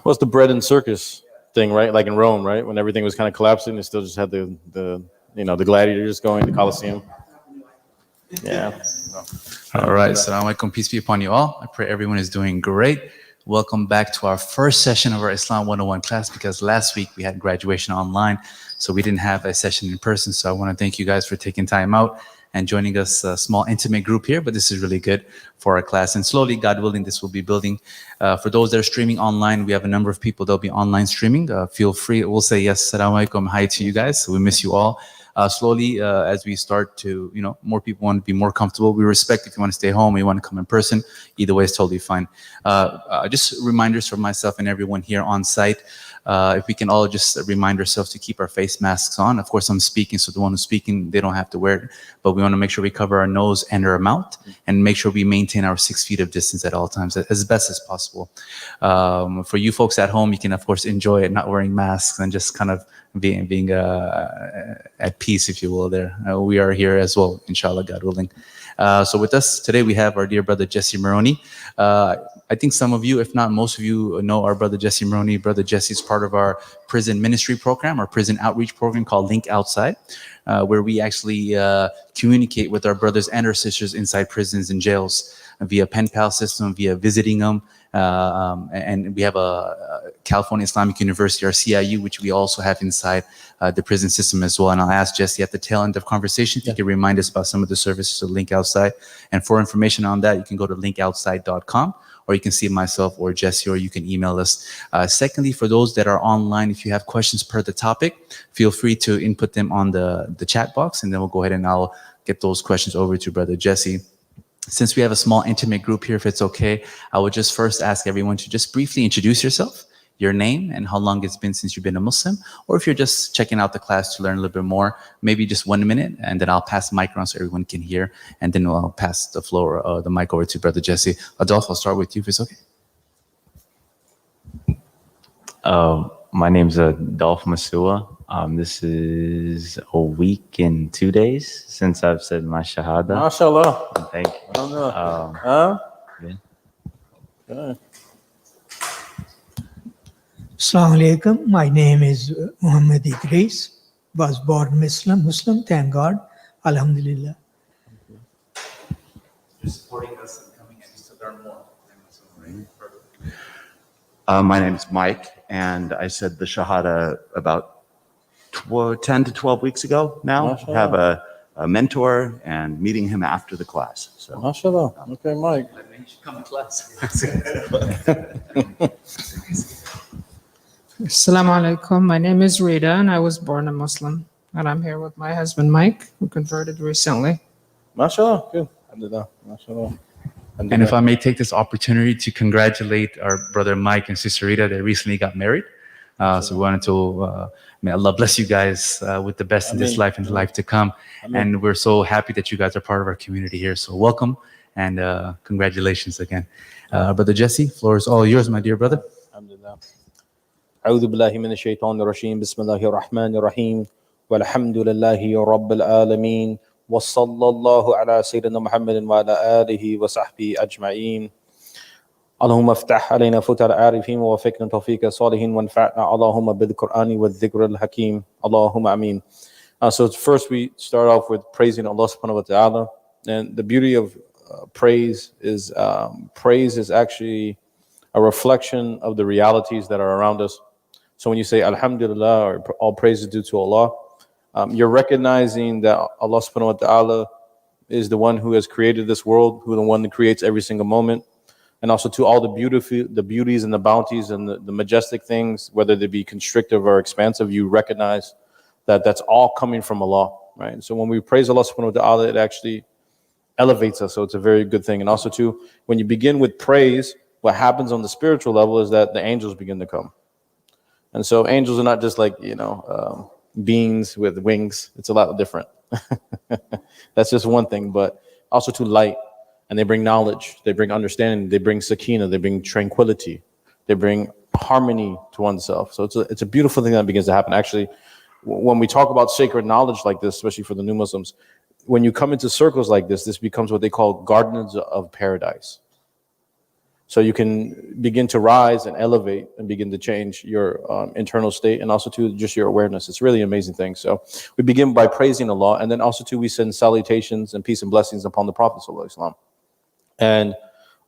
What's the bread and circus thing, right? Like in Rome, right? When everything was kind of collapsing, they still just had the gladiators going, the Colosseum. Yeah. All right. Assalamu alaikum. Peace be upon you all. I pray everyone is doing great. Welcome back to our first session of our Islam 101 class, because last week we had graduation online, so we didn't have a session in person. So I want to thank you guys for taking time out and joining us, a small intimate group here, but this is really good for our class. And slowly, God willing, this will be building. For those that are streaming online, we have a number of people that'll be online streaming. Feel free. We'll say yes, assalamu alaikum, hi to you guys. We miss you all. Slowly, as we start to, more people want to be more comfortable. We respect if you want to stay home or you want to come in person. Either way is totally fine. Just reminders for myself and everyone here on site. If we can all just remind ourselves to keep our face masks on. Of course, I'm speaking, so the one who's speaking, they don't have to wear it. But we want to make sure we cover our nose and our mouth and make sure we maintain our 6 feet of distance at all times as best as possible. For you folks at home, you can, of course, enjoy it, not wearing masks and just kind of being at peace, if you will, there. We are here as well, inshallah, God willing. So with us today, we have our dear brother, Jesse Maroney. I think some of you, if not most of you, know our brother, Jesse Maroney. Brother Jesse is part of our prison ministry program, our prison outreach program called Link Outside, where we actually communicate with our brothers and our sisters inside prisons and jails via pen pal system, via visiting them. And we have a California Islamic University, our CIU, which we also have inside the prison system as well. And I'll ask Jesse at the tail end of conversation if you can remind us about some of the services of Link Outside. And for information on that, you can go to linkoutside.com, or you can see myself or Jesse, or you can email us. Secondly, for those that are online, if you have questions per the topic, feel free to input them on the chat box, and then we'll go ahead and I'll get those questions over to Brother Jesse. Since we have a small intimate group here, if it's okay, I would just first ask everyone to just briefly introduce yourself, your name, and how long it's been since you've been a Muslim, or if you're just checking out the class to learn a little bit more, maybe just 1 minute, and then I'll pass the mic around so everyone can hear, and then I'll pass the floor, the mic over to Brother Jesse. Adolf, I'll start with you if it's okay. My name's Adolf Masua. This is a week and 2 days since I've said my Shahada. MashaAllah. Thank you. Good. Assalamu alaikum. My name is Muhammad Idris. Was born Muslim, thank God. Alhamdulillah. You're supporting us and coming in just to learn more. My name's Mike, and I said the Shahada about 10 to 12 weeks ago now. MashaAllah. Have a mentor and meeting him after the class. So MashaAllah. Okay, Mike. You should come to class. Assalamu alaikum. My name is Rita, and I was born a Muslim. And I'm here with my husband, Mike, who converted recently. MashaAllah. Good. Alhamdulillah. MashaAllah. And if I may take this opportunity to congratulate our brother Mike and Sister Rita, they recently got married. So we wanted to, may Allah bless you guys with the best in this life and the life to come. And we're so happy that you guys are part of our community here. So welcome and congratulations again. Brother Jesse, floor is all yours, my dear brother. Alhamdulillah. أعوذ بالله من الشيطان الرجيم بسم الله الرحمن الرحيم والحمد لله رب العالمين وصلى الله على سيدنا محمد وعلى آله وصحبه أجمعين اللهم افتح علينا فتح العارفين ووفقنا توفيق الصالحين وانفعنا اللهم بالقرآن والذكر الحكيم اللهم آمين. So first we start off with praising Allah subhanahu wa ta'ala, and the beauty of praise is actually a reflection of the realities that are around us. So when you say Alhamdulillah, or all praise is due to Allah, you're recognizing that Allah subhanahu wa ta'ala is the one who has created this world, who is the one that creates every single moment. And also to all the beauties and the bounties and the majestic things, whether they be constrictive or expansive, you recognize that that's all coming from Allah, right? So when we praise Allah subhanahu wa ta'ala, it actually elevates us. So it's a very good thing. And also too, when you begin with praise, what happens on the spiritual level is that the angels begin to come. And so angels are not just like, beings with wings. It's a lot different. That's just one thing, but also to light. And they bring knowledge, they bring understanding, they bring sakina, they bring tranquility, they bring harmony to oneself. So it's a beautiful thing that begins to happen. Actually, when we talk about sacred knowledge like this, especially for the new Muslims, when you come into circles like this becomes what they call gardens of paradise. So you can begin to rise and elevate and begin to change your internal state, and also to just your awareness. It's really an amazing thing. So we begin by praising Allah, and then also too we send salutations and peace and blessings upon the Prophet sallallahu alaihi wasallam. And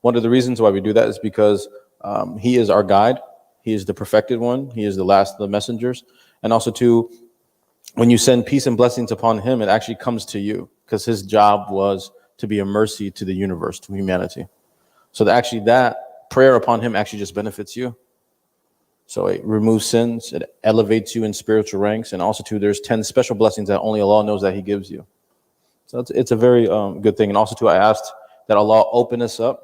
one of the reasons why we do that is because he is our guide. He is the perfected one. He is the last of the messengers. And also too, when you send peace and blessings upon him, it actually comes to you, because his job was to be a mercy to the universe, to humanity. So that prayer upon him actually just benefits you. So it removes sins, it elevates you in spiritual ranks, and also too, there's 10 special blessings that only Allah knows that he gives you. So it's a very good thing. And also too, I asked that Allah open us up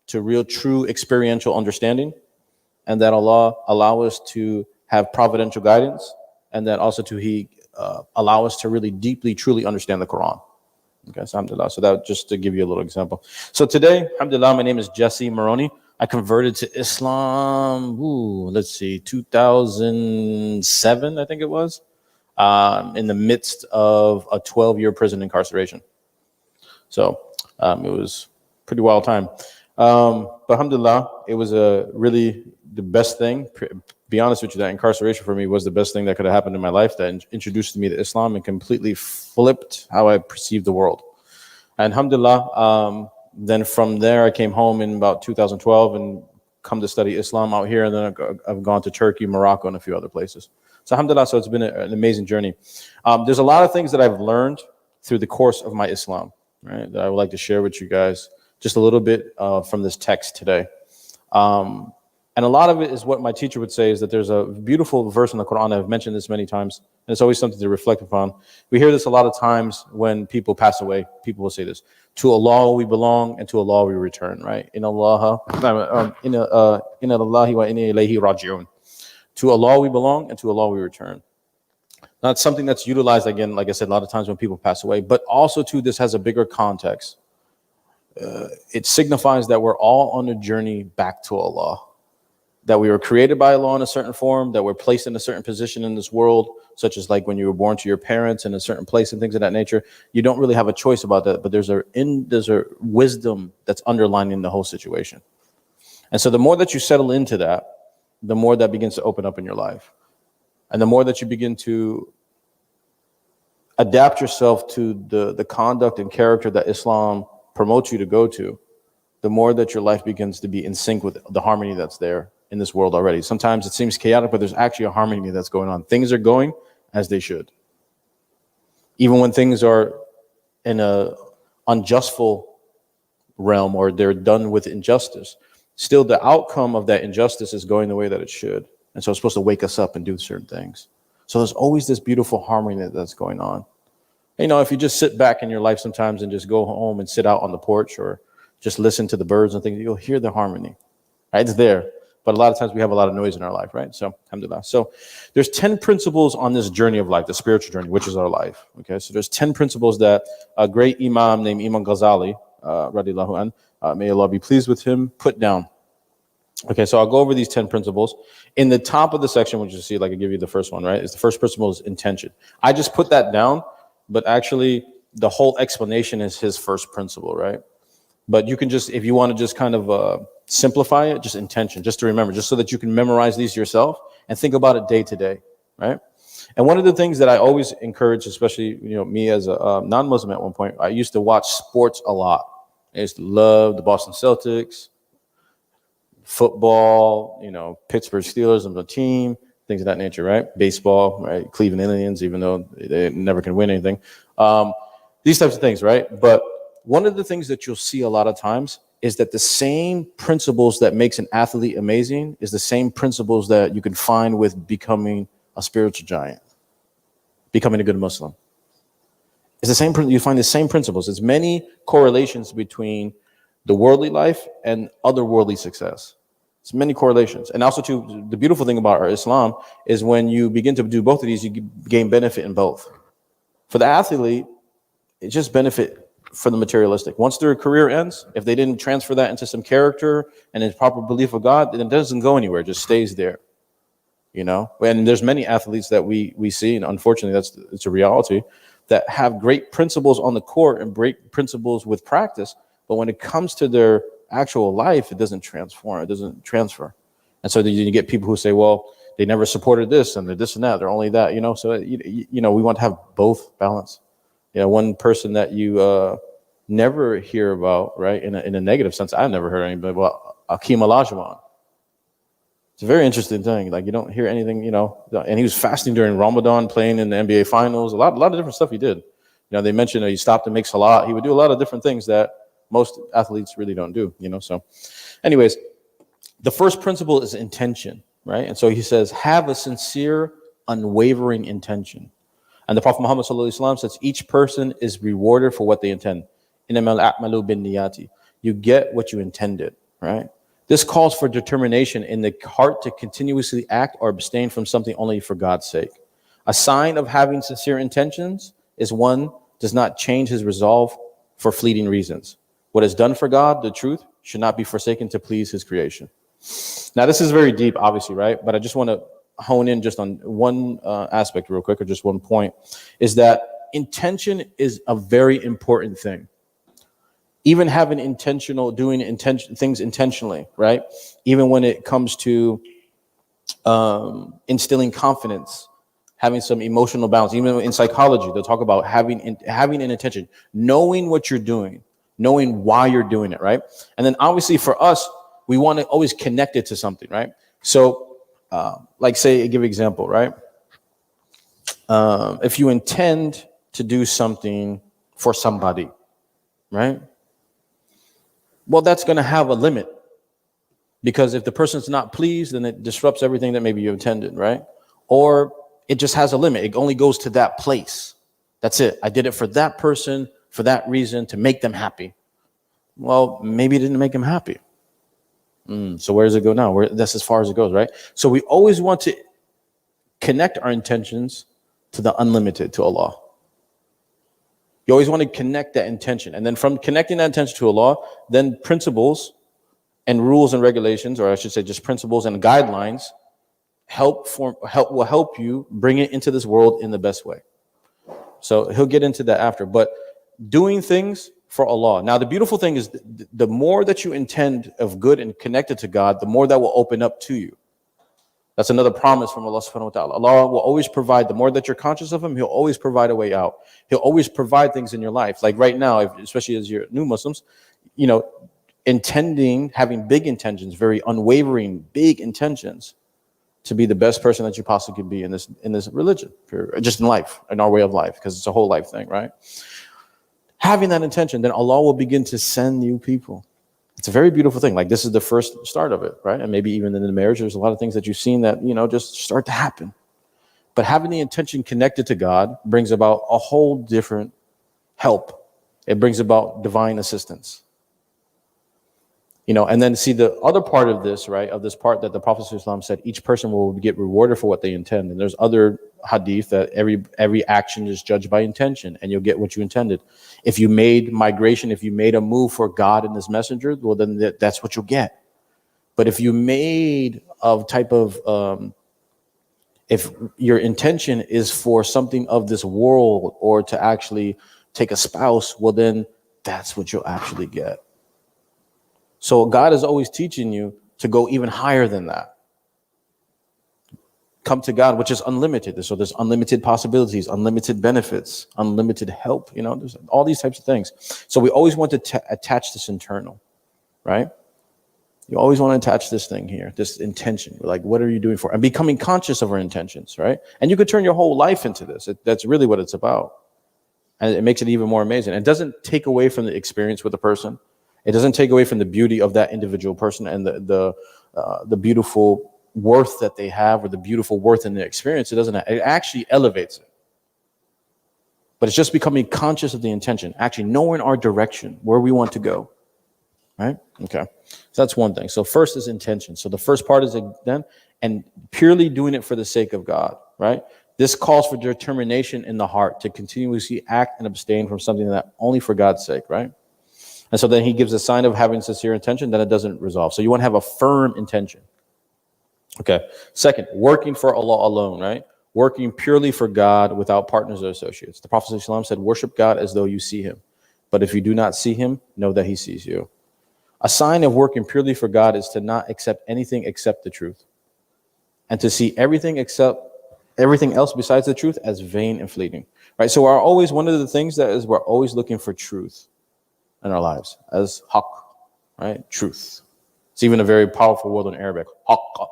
to real, true experiential understanding, and that Allah allow us to have providential guidance, and that also too, he allow us to really deeply, truly understand the Quran. Okay, so alhamdulillah. So that just to give you a little example. So today, alhamdulillah, my name is Jesse Maroney. I converted to Islam, 2007, I think it was, in the midst of a 12-year prison incarceration. So it was a pretty wild time. But alhamdulillah, it was really the best thing. Be honest with you, that incarceration for me was the best thing that could have happened in my life, that introduced me to Islam and completely flipped how I perceived the world. And alhamdulillah, then from there I came home in about 2012 and come to study Islam out here, and then I've gone to Turkey, Morocco, and a few other places. So alhamdulillah, so it's been an amazing journey. There's a lot of things that I've learned through the course of my Islam, right, that I would like to share with you guys just a little bit from this text today. And a lot of it is what my teacher would say, is that there's a beautiful verse in the Quran. I've mentioned this many times, and it's always something to reflect upon. We hear this a lot of times when people pass away. People will say this: to Allah we belong, and to Allah we return, right? Inna Allahi wa inna ilayhi raji'un. To Allah we belong, and to Allah we return. Not something that's utilized, again, like I said, a lot of times when people pass away, but also too, this has a bigger context. It signifies that we're all on a journey back to Allah, that we were created by Allah in a certain form, that we're placed in a certain position in this world, such as like when you were born to your parents in a certain place and things of that nature. You don't really have a choice about that, but there's a wisdom that's underlining the whole situation. And so the more that you settle into that, the more that begins to open up in your life. And the more that you begin to adapt yourself to the conduct and character that Islam promotes you to go to, the more that your life begins to be in sync with the harmony that's there in this world already. Sometimes it seems chaotic, but there's actually a harmony that's going on. Things are going as they should. Even when things are in a unjustful realm, or they're done with injustice, still the outcome of that injustice is going the way that it should. And so it's supposed to wake us up and do certain things. So there's always this beautiful harmony that's going on. You know, if you just sit back in your life sometimes and just go home and sit out on the porch, or just listen to the birds and things, you'll hear the harmony, right? It's there. But a lot of times we have a lot of noise in our life, right? So, alhamdulillah. So there's 10 principles on this journey of life, the spiritual journey, which is our life. Okay, so there's 10 principles that a great imam named Imam Ghazali, radiyallahu an, may Allah be pleased with him, put down. Okay, so I'll go over these 10 principles. In the top of the section, which you see, like I give you the first one, right? Is the first principle is intention. I just put that down, but actually the whole explanation is his first principle, right? But you can just, if you want to just kind of simplify it, just intention, just to remember, just so that you can memorize these yourself and think about it day to day, right? And one of the things that I always encourage, especially, you know, me as a non-Muslim at one point, I used to watch sports a lot. I used to love the Boston Celtics, football, you know, Pittsburgh Steelers and the team, things of that nature, right? Baseball, right? Cleveland Indians, even though they never can win anything. These types of things, right? But one of the things that you'll see a lot of times is that the same principles that makes an athlete amazing is the same principles that you can find with becoming a spiritual giant, becoming a good Muslim. It's the same. You find the same principles. There's many correlations between the worldly life and otherworldly success. It's many correlations. And also, too, the beautiful thing about our Islam is when you begin to do both of these, you gain benefit in both. For the athlete, it's just benefit for the materialistic. Once their career ends, if they didn't transfer that into some character and a proper belief of God, then it doesn't go anywhere. It just stays there. You know, and there's many athletes that we see, and unfortunately, it's a reality, that have great principles on the court and great principles with practice. But when it comes to their actual life, it doesn't transform, it doesn't transfer. And so then you get people who say, well, they never supported this and they're this and that, they're only that, so we want to have both balance. One person that you never hear about, right, in a negative sense, I've never heard anybody about Akeem Olajuwon. It's a very interesting thing. Like, you don't hear anything, and he was fasting during Ramadan, playing in the NBA finals, a lot of different stuff he did. They mentioned he stopped to make salat. He would do a lot of different things that most athletes really don't do, so anyways, the first principle is intention, right? And so he says, have a sincere, unwavering intention. And the Prophet Muhammad ﷺ says, each person is rewarded for what they intend. Innamal a'malu binniyati. You get what you intended, right? This calls for determination in the heart to continuously act or abstain from something only for God's sake. A sign of having sincere intentions is one does not change his resolve for fleeting reasons. What is done for God, the truth, should not be forsaken to please his creation. Now, this is very deep, obviously, right? But I just want to hone in just on one aspect real quick, or just one point, is that intention is a very important thing. Even having things intentionally, right? Even when it comes to instilling confidence, having some emotional balance. Even in psychology, they'll talk about having an intention, knowing what you're doing, knowing why you're doing it, right? And then obviously for us, we want to always connect it to something, right? So, like, say, give an example, right? If you intend to do something for somebody, right? Well, that's going to have a limit, because if the person's not pleased, then it disrupts everything that maybe you intended, right? Or it just has a limit. It only goes to that place. That's it. I did it for that person, for that reason, to make them happy. Well, maybe it didn't make them happy. So where does it go now? That's as far as it goes, right? So we always want to connect our intentions to the unlimited, to Allah. You always want to connect that intention. And then from connecting that intention to Allah, then principles and rules and regulations, or I should say just principles and guidelines, will help you bring it into this world in the best way. So he'll get into that after. But doing things for Allah. Now, the beautiful thing is the more that you intend of good and connected to God, the more that will open up to you. That's another promise from Allah subhanahu wa ta'ala. Allah will always provide. The more that you're conscious of him, he'll always provide a way out. He'll always provide things in your life. Like right now, especially as you're new Muslims, having big intentions, very unwavering, big intentions to be the best person that you possibly could be in this religion, just in life, in our way of life, because it's a whole life thing, right? Having that intention, then Allah will begin to send you people. It's a very beautiful thing. Like, this is the first start of it, right? And maybe even in the marriage, there's a lot of things that you've seen that, just start to happen. But having the intention connected to God brings about a whole different help. It brings about divine assistance. And then see the other part of this, right? Of this part that the Prophet ﷺ said, each person will get rewarded for what they intend. And there's other hadith that every action is judged by intention, and you'll get what you intended. If you made migration, if you made a move for God and his messenger, well, then that's what you'll get. But if you made a type of, if your intention is for something of this world, or to actually take a spouse, well, then that's what you'll actually get. So God is always teaching you to go even higher than that. Come to God, which is unlimited. So there's unlimited possibilities, unlimited benefits, unlimited help. There's all these types of things. So we always want to attach this internal, right? You always want to attach this thing here, this intention. Like, what are you doing for? And becoming conscious of our intentions, right? And you could turn your whole life into this. That's really what it's about. And it makes it even more amazing. It doesn't take away from the experience with the person. It doesn't take away from the beauty of that individual person and the beautiful worth that they have, or the beautiful worth in their experience. It actually elevates it. But it's just becoming conscious of the intention, actually knowing our direction, where we want to go. Right? Okay. So that's one thing. So first is intention. So the first part is then, and purely doing it for the sake of God, right? This calls for determination in the heart to continuously act and abstain from something that only for God's sake, right? And so then he gives a sign of having sincere intention, then it doesn't resolve. So you want to have a firm intention. Okay. Second, working for Allah alone, right? Working purely for God without partners or associates. The Prophet ﷺ said, worship God as though you see him. But if you do not see him, know that he sees you. A sign of working purely for God is to not accept anything except the truth, and to see everything else besides the truth as vain and fleeting. Right? So one of the things that is we're always looking for truth in our lives as haqq, right? Truth. It's even a very powerful word in Arabic, haqq.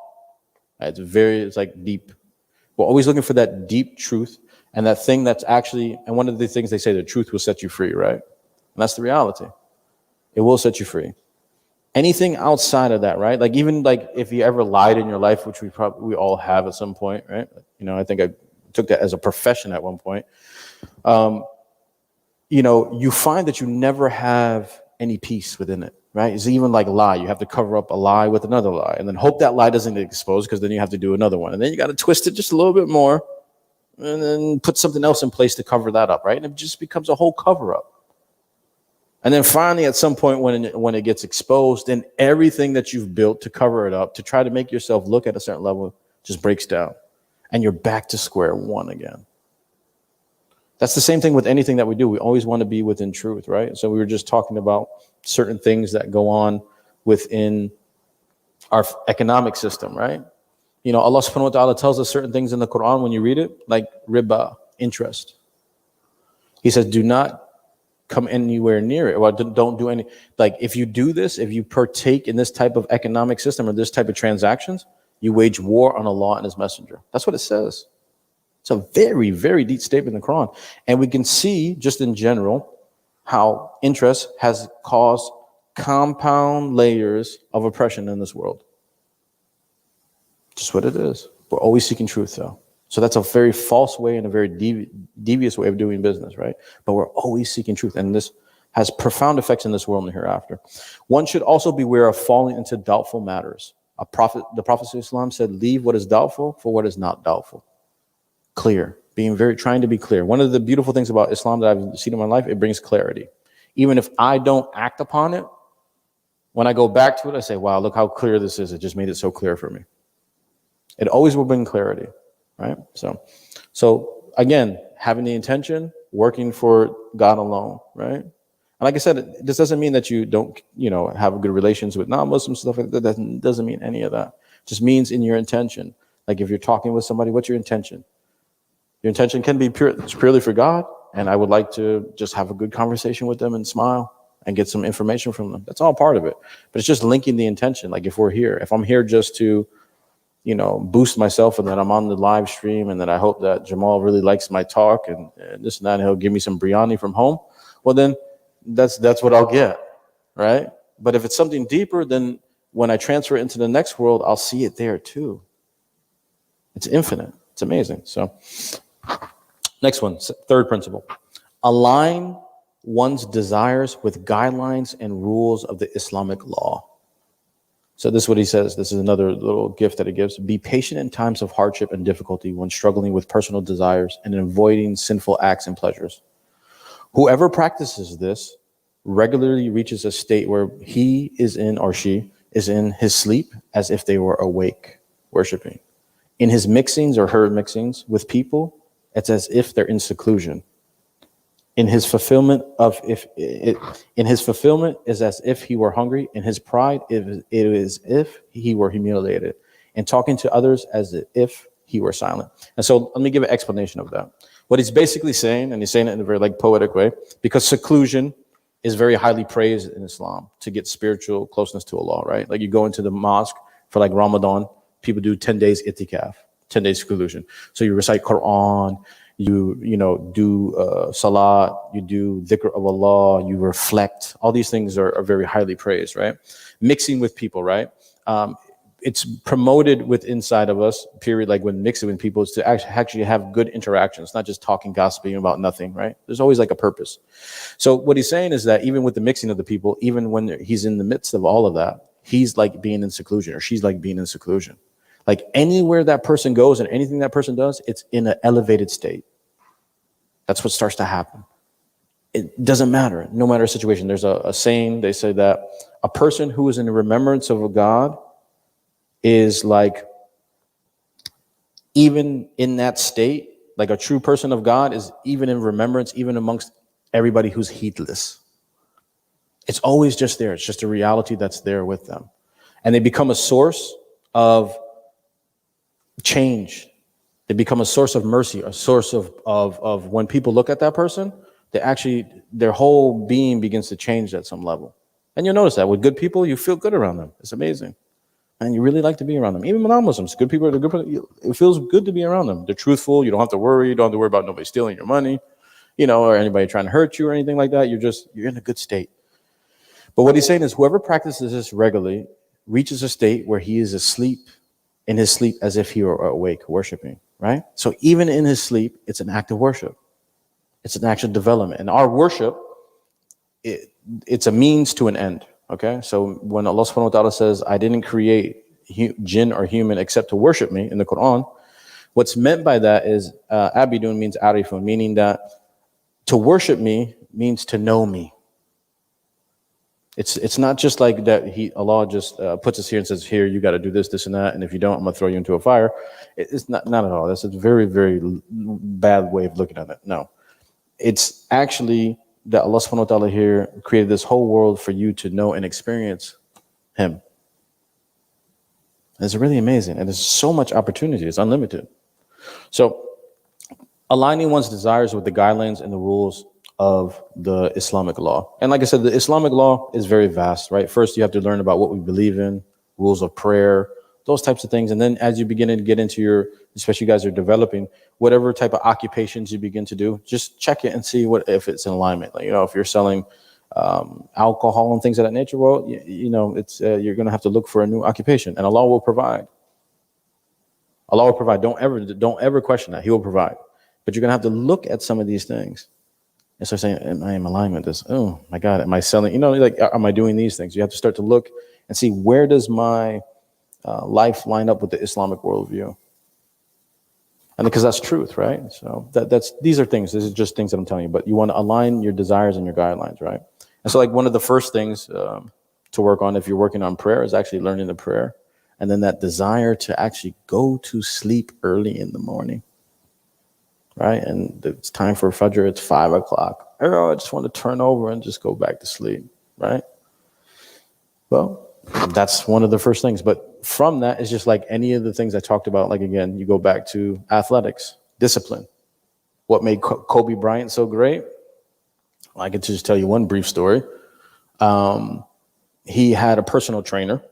Right? It's like deep. We're always looking for that deep truth and that thing that's actually, and one of the things they say, the truth will set you free, right? And that's the reality. It will set you free. Anything outside of that, right? Like even like if you ever lied in your life, which we all have at some point, right? You know, I think I took that as a profession at one point. You know, you find that you never have any peace within it, right? It's even like lie. You have to cover up a lie with another lie and then hope that lie doesn't get exposed, because then you have to do another one. And then you got to twist it just a little bit more and then put something else in place to cover that up, right? And it just becomes a whole cover up. And then finally, at some point when it gets exposed, then everything that you've built to cover it up, to try to make yourself look at a certain level, just breaks down. And you're back to square one again. That's the same thing with anything that we do. We always want to be within truth, right? So we were just talking about certain things that go on within our economic system, right? You know, Allah subhanahu wa ta'ala tells us certain things in the Quran when you read it, like riba, interest. He says, do not come anywhere near it. Or don't do any, like if you do this, if you partake in this type of economic system or this type of transactions, you wage war on Allah and His Messenger. That's what it says. It's a very, very deep statement in the Quran. And we can see just in general how interest has caused compound layers of oppression in this world. Just what it is. We're always seeking truth though. So that's a very false way and a very devious way of doing business, right? But we're always seeking truth. And this has profound effects in this world and hereafter. One should also beware of falling into doubtful matters. The Prophet ﷺ said, leave what is doubtful for what is not doubtful. Clear, trying to be clear. One of the beautiful things about Islam that I've seen in my life, it brings clarity. Even if I don't act upon it, when I go back to it, I say, wow, look how clear this is. It just made it so clear for me. It always will bring clarity, right? So again, having the intention, working for God alone, right? And like I said, this doesn't mean that you don't, have good relations with non-Muslims, stuff like that. That doesn't mean any of that. It just means in your intention. Like if you're talking with somebody, what's your intention? Your intention can be purely for God, and I would like to just have a good conversation with them and smile and get some information from them. That's all part of it. But it's just linking the intention. Like if I'm here just to, boost myself, and then I'm on the live stream, and then I hope that Jamal really likes my talk and this and that, and he'll give me some biryani from home. Well, then that's what I'll get, right? But if it's something deeper, then when I transfer it into the next world, I'll see it there too. It's infinite. It's amazing. So next one, third principle. Align one's desires with guidelines and rules of the Islamic law. So this is what he says. This is another little gift that he gives. Be patient in times of hardship and difficulty when struggling with personal desires and avoiding sinful acts and pleasures. Whoever practices this regularly reaches a state where he is in, or she is in, his sleep as if they were awake, worshiping. In his mixings or her mixings with people, it's as if they're in seclusion. In his fulfillment is as if he were hungry. In his pride, it is if he were humiliated. And talking to others as if he were silent. And so let me give an explanation of that. What he's basically saying, and he's saying it in a very poetic way, because seclusion is very highly praised in Islam to get spiritual closeness to Allah, right? Like you go into the mosque for Ramadan, people do 10 days itikaf, 10 days seclusion. So you recite Quran, you do salat, you do dhikr of Allah, you reflect. All these things are very highly praised, right? Mixing with people, right? It's promoted with inside of us, period, like when mixing with people, is to actually have good interactions, not just talking, gossiping about nothing, right? There's always a purpose. So what he's saying is that even with the mixing of the people, even when he's in the midst of all of that, he's being in seclusion, or she's being in seclusion. Anywhere that person goes and anything that person does, it's in an elevated state. That's what starts to happen. It doesn't matter, no matter the situation. There's a saying, they say that a person who is in the remembrance of a God is even in that state, a true person of God is even in remembrance, even amongst everybody who's heedless. It's always just there. It's just a reality that's there with them. And they become a source of change. They become a source of mercy, a source of when people look at that person, they actually, their whole being begins to change at some level. And you'll notice that with good people, you feel good around them. It's amazing. And you really like to be around them. Even non-Muslims, good people, they're good people, it feels good to be around them. They're truthful. You don't have to worry. You don't have to worry about nobody stealing your money, or anybody trying to hurt you or anything like that. You're in a good state. But what he's saying is whoever practices this regularly reaches a state where he is asleep, in his sleep, as if he were awake, worshiping, right? So even in his sleep, it's an act of worship. It's an act of development. And our worship, it's a means to an end, okay? So when Allah subhanahu wa ta'ala says, I didn't create jinn or human except to worship me in the Quran, what's meant by that is, abidun means arifun, meaning that to worship me means to know me. It's not just like that Allah just puts us here and says, here, you got to do this, this, and that, and if you don't, I'm going to throw you into a fire. It's not at all. That's a very, very bad way of looking at it. No. It's actually that Allah subhanahu wa ta'ala here created this whole world for you to know and experience Him. It's really amazing. And there's so much opportunity. It's unlimited. So aligning one's desires with the guidelines and the rules of the Islamic law. And like I said, the Islamic law is very vast, right? First, you have to learn about what we believe in, rules of prayer, those types of things. And then as you begin to get into especially you guys are developing, whatever type of occupations you begin to do, just check it and see if it's in alignment. Like, if you're selling alcohol and things of that nature, well, it's you're going to have to look for a new occupation, and Allah will provide. Allah will provide. Don't ever question that. He will provide. But you're going to have to look at some of these things and start saying, am I in alignment with this? Oh my God, am I selling? Am I doing these things? You have to start to look and see, where does my life line up with the Islamic worldview? And because that's truth, right? So these are things. This is just things that I'm telling you. But you want to align your desires and your guidelines, right? And so, like, one of the first things to work on if you're working on prayer is actually learning the prayer, and then that desire to actually go to sleep early in the morning. Right? And it's time for Fajr, it's 5 o'clock. Oh, I just want to turn over and just go back to sleep, right? Well, that's one of the first things. But from that, it's just like any of the things I talked about. Like, again, you go back to athletics, discipline. What made Kobe Bryant so great? I can just tell you one brief story. He had a personal trainer.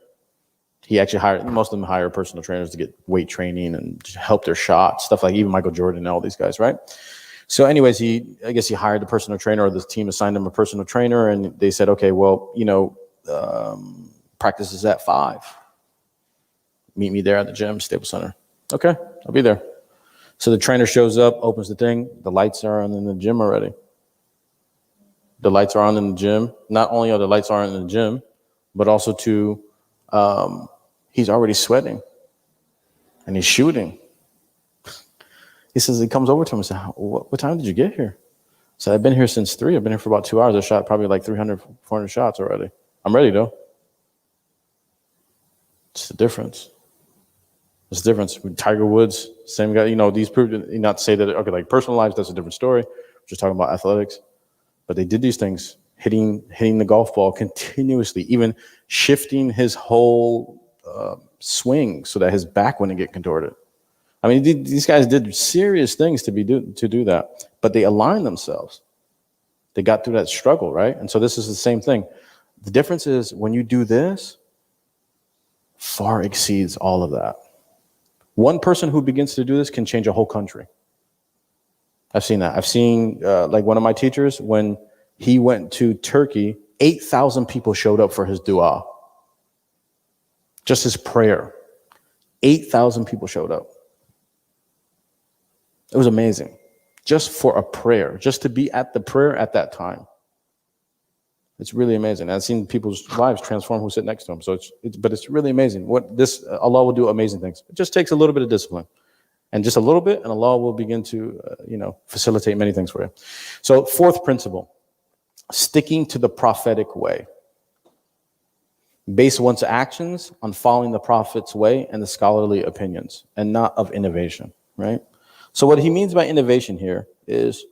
He actually most of them hire personal trainers to get weight training and help their shots, stuff like even Michael Jordan and all these guys, right? So anyways, I guess he hired a personal trainer, or the team assigned him a personal trainer, and they said, okay, well, practice is at 5. Meet me there at the gym, Staples Center. Okay, I'll be there. So the trainer shows up, opens the thing. The lights are on in the gym already. The lights are on in the gym. Not only are the lights on in the gym, but also he's already sweating and he's shooting. He comes over to him and says, what time did you get here? I said, I've been here since 3. I've been here for about 2 hours. I shot probably like 300, 400 shots already. I'm ready though. It's the difference. It's the difference. With Tiger Woods, same guy, these proved, not to say that, okay, like personal lives, that's a different story. We're just talking about athletics. But they did these things, hitting the golf ball continuously, even shifting his whole swing so that his back wouldn't get contorted. I mean, these guys did serious things to do that, but they aligned themselves. They got through that struggle, right? And so this is the same thing. The difference is when you do this, far exceeds all of that. One person who begins to do this can change a whole country. I've seen that. I've seen, like one of my teachers, when he went to Turkey, 8,000 people showed up for his dua. Just his prayer. 8,000 people showed up. It was amazing. Just for a prayer, just to be at the prayer at that time. It's really amazing. I've seen people's lives transform who sit next to them. So it's really amazing. Allah will do amazing things. It just takes a little bit of discipline. And just a little bit, and Allah will begin to, facilitate many things for you. So, fourth principle, sticking to the prophetic way. Base one's actions on following the prophet's way and the scholarly opinions, and not of innovation, right? So what he means by innovation here is,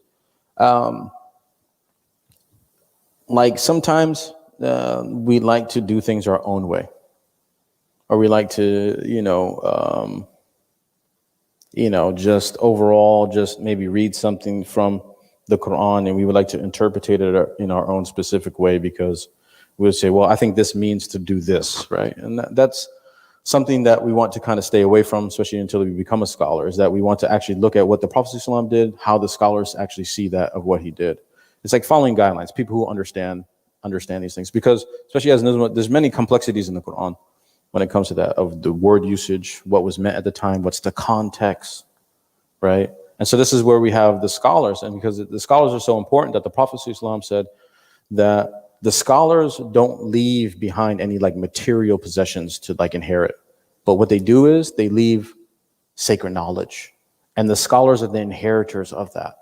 like sometimes we like to do things our own way, or we like to, just overall, just maybe read something from the Quran, and we would like to interpret it in our own specific way, because we would say, well, I think this means to do this, right? And that's something that we want to kind of stay away from, especially until we become a scholar, is that we want to actually look at what the Prophet ﷺ did, how the scholars actually see that of what he did. It's like following guidelines, people who understand these things, because especially as there's many complexities in the Quran when it comes to that, of the word usage, what was meant at the time, what's the context, right? And so this is where we have the scholars, and because the scholars are so important, that the Prophet ﷺ said that the scholars don't leave behind any like material possessions to like inherit, but what they do is they leave sacred knowledge, and the scholars are the inheritors of that.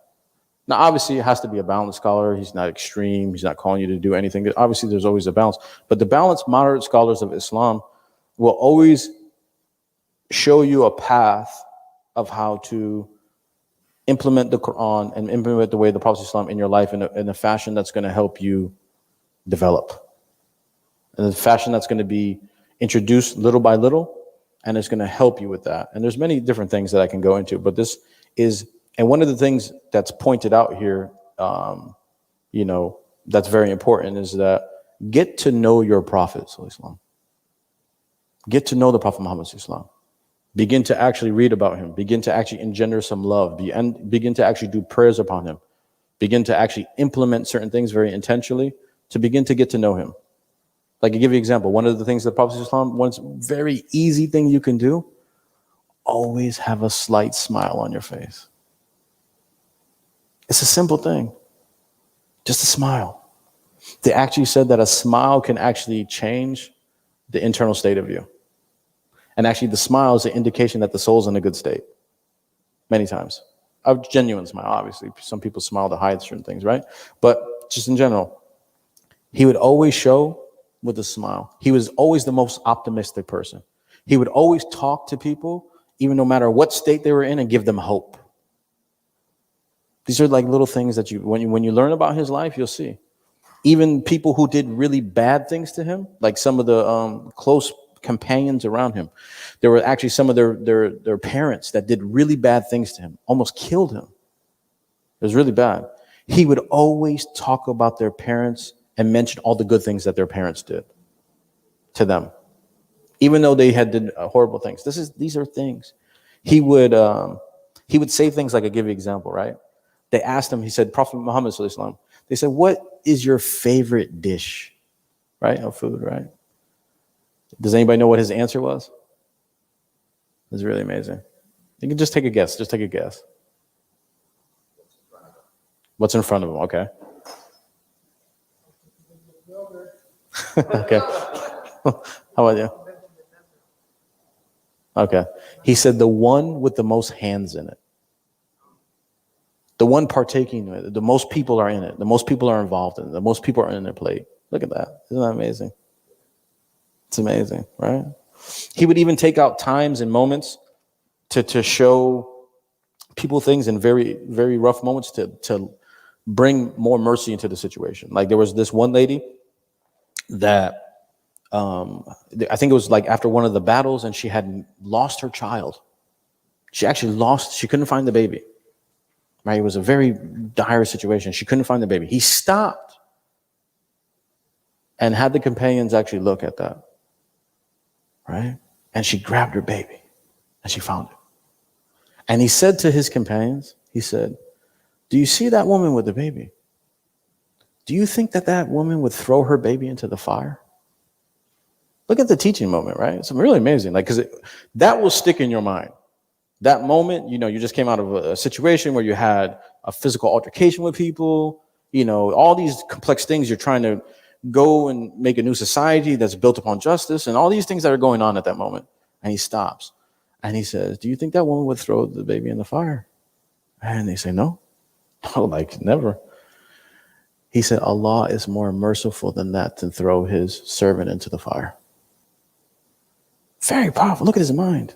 Now, obviously, it has to be a balanced scholar. He's not extreme. He's not calling you to do anything. Obviously, there's always a balance, but the balanced, moderate scholars of Islam will always show you a path of how to implement the Quran and implement the way of the Prophet ﷺ in your life in a fashion that's going to help you develop, in a fashion that's going to be introduced little by little, and it's going to help you with that. And there's many different things that I can go into, but this is, and one of the things that's pointed out here, that's very important, is that get to know your Prophet ﷺ. Get to know the Prophet Muhammad ﷺ. Begin to actually read about him. Begin to actually engender some love. Begin to actually do prayers upon him. Begin to actually implement certain things very intentionally to begin to get to know him. Like, I give you an example. One of the things the Prophet ﷺ, one very easy thing you can do, always have a slight smile on your face. It's a simple thing. Just a smile. They actually said that a smile can actually change the internal state of you. And actually, the smile is an indication that the soul's in a good state. Many times. A genuine smile, obviously. Some people smile to hide certain things, right? But just in general, he would always show with a smile. He was always the most optimistic person. He would always talk to people, even no matter what state they were in, and give them hope. These are like little things that when you learn about his life, you'll see. Even people who did really bad things to him, like some of the close companions around him, there were actually some of their parents that did really bad things to him, almost killed him. It was really bad. He would always talk about their parents and mention all the good things that their parents did to them, even though they had did horrible things. These are things. He would say things like, I give you an example, right? They asked him, he said, Prophet Muhammad sallallahu alaihi wasallam, they said, what is your favorite dish, right? Of food, right? Does anybody know what his answer was? It's really amazing. You can just take a guess. Just take a guess. What's in front of him? Okay. Okay. How about you? Okay. He said the one with the most hands in it. The one partaking in it. The most people are in it. The most people are involved in it. The most people are in their plate. Look at that. Isn't that amazing? It's amazing, right? He would even take out times and moments to show people things in very, very rough moments to bring more mercy into the situation. Like there was this one lady that I think it was like after one of the battles, and she had lost her child. She couldn't find the baby. Right? It was a very dire situation. She couldn't find the baby. He stopped and had the companions actually look at that. Right? And she grabbed her baby and she found it. And he said to his companions, he said, do you see that woman with the baby? Do you think that woman would throw her baby into the fire? Look at the teaching moment, right? It's really amazing. Like, because that will stick in your mind. That moment, you just came out of a situation where you had a physical altercation with people, all these complex things. You're trying to go and make a new society that's built upon justice and all these things that are going on at that moment. And he stops and he says, do you think that woman would throw the baby in the fire? And they say, no, like never. He said, Allah is more merciful than that to throw his servant into the fire. Very powerful. Look at his mind.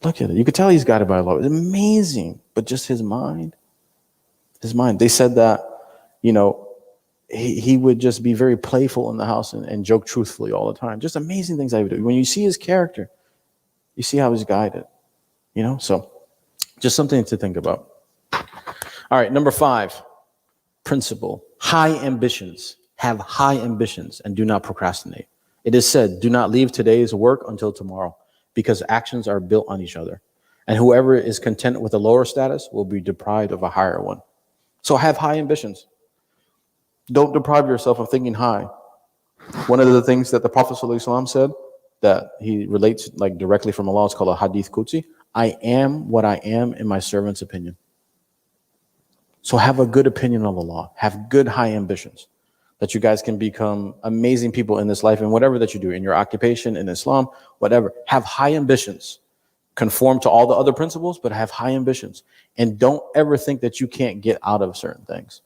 Look at it. You could tell he's guided by Allah. It's amazing. But just his mind. They said that, he would just be very playful in the house and joke truthfully all the time. Just amazing things I would do. When you see his character, you see how he's guided, you know? So just something to think about. All right, number 5, principle. High ambitions. Have high ambitions and do not procrastinate. It is said, do not leave today's work until tomorrow, because actions are built on each other. And whoever is content with a lower status will be deprived of a higher one. So have high ambitions. Don't deprive yourself of thinking high. One of the things that the Prophet ﷺ said that he relates like directly from Allah is called a hadith qudsi. I am what I am in my servant's opinion. So have a good opinion of Allah. Have good high ambitions that you guys can become amazing people in this life and whatever that you do in your occupation, in Islam, whatever. Have high ambitions. Conform to all the other principles, but have high ambitions. And don't ever think that you can't get out of certain things.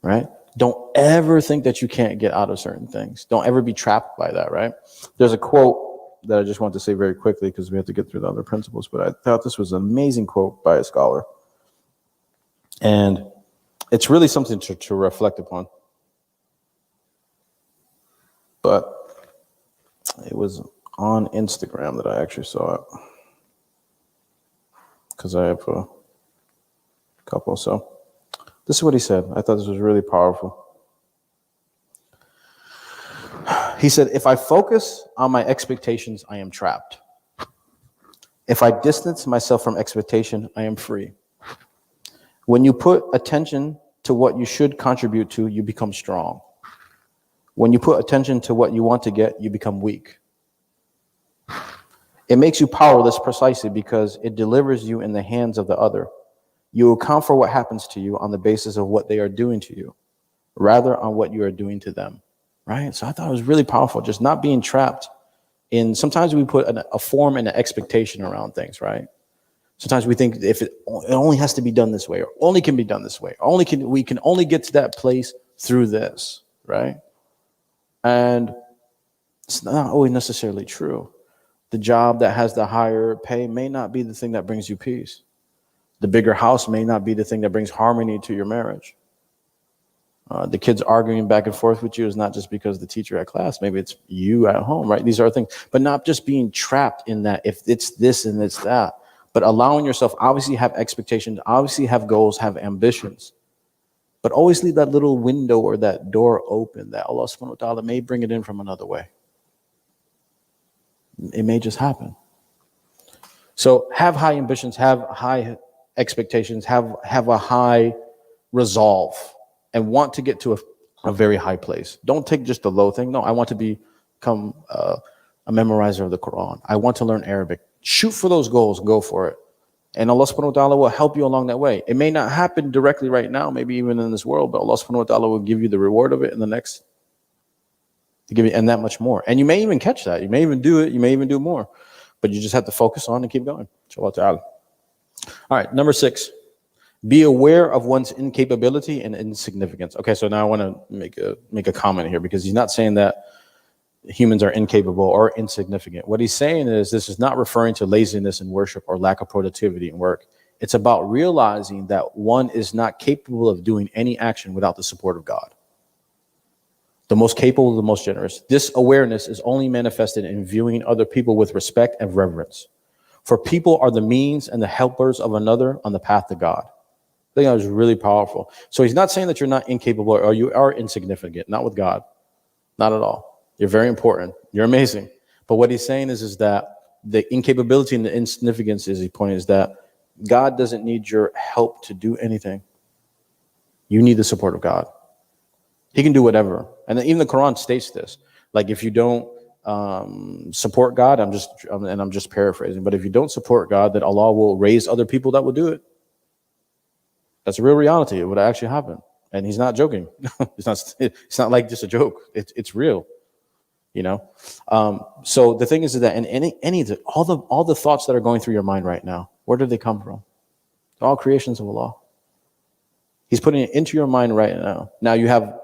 Right? Don't ever think that you can't get out of certain things. Don't ever be trapped by that, right? There's a quote that I just want to say very quickly because we have to get through the other principles, but I thought this was an amazing quote by a scholar. And it's really something to reflect upon. But it was on Instagram that I actually saw it. Because I have a couple, so. This is what he said. I thought this was really powerful. He said, if I focus on my expectations, I am trapped. If I distance myself from expectation, I am free. When you put attention to what you should contribute to, you become strong. When you put attention to what you want to get, you become weak. It makes you powerless precisely because it delivers you in the hands of the other. You account for what happens to you on the basis of what they are doing to you, rather on what you are doing to them, right? So I thought it was really powerful, just not being trapped in, sometimes we put a form and an expectation around things, right? Sometimes we think if it only has to be done this way, or only can be done this way, or we can only get to that place through this, right? And it's not always necessarily true. The job that has the higher pay may not be the thing that brings you peace. The bigger house may not be the thing that brings harmony to your marriage. The kids arguing back and forth with you is not just because the teacher at class. Maybe it's you at home, right? These are things, but not just being trapped in that if it's this and it's that, but allowing yourself, obviously have expectations, obviously have goals, have ambitions, but always leave that little window or that door open that Allah subhanahu wa ta'ala may bring it in from another way. It may just happen. So have high ambitions, have high expectations, have a high resolve and want to get to a very high place. Don't take just the low thing. No, I want to become a memorizer of the Quran. I want to learn Arabic. Shoot for those goals, go for it. And Allah subhanahu wa ta'ala will help you along that way. It may not happen directly right now, maybe even in this world, but Allah subhanahu wa ta'ala will give you the reward of it in the next, to give you, and that much more. And you may even catch that. You may even do it. You may even do more. But you just have to focus on and keep going. Inshallah ta'ala. All right, number 6. Be aware of one's incapability and insignificance. Okay, so now I want to make a comment here, because he's not saying that humans are incapable or insignificant. What he's saying is this is not referring to laziness in worship or lack of productivity in work. It's about realizing that one is not capable of doing any action without the support of God. The most capable, the most generous. This awareness is only manifested in viewing other people with respect and reverence. For people are the means and the helpers of another on the path to God. I think that was really powerful. So he's not saying that you're not incapable or you are insignificant, not with God, not at all. You're very important. You're amazing. But what he's saying is that the incapability and the insignificance, is he pointed, is that God doesn't need your help to do anything. You need the support of God. He can do whatever. And even the Quran states this. Like if you don't support God, I'm just paraphrasing, but if you don't support God, then Allah will raise other people that will do it. That's a real reality. It would actually happen. And he's not joking. It's not like just a joke. It's real. You know, so the thing is that in all the thoughts that are going through your mind right now, where do they come from? They're all creations of Allah. He's putting it into your mind right now. Now you have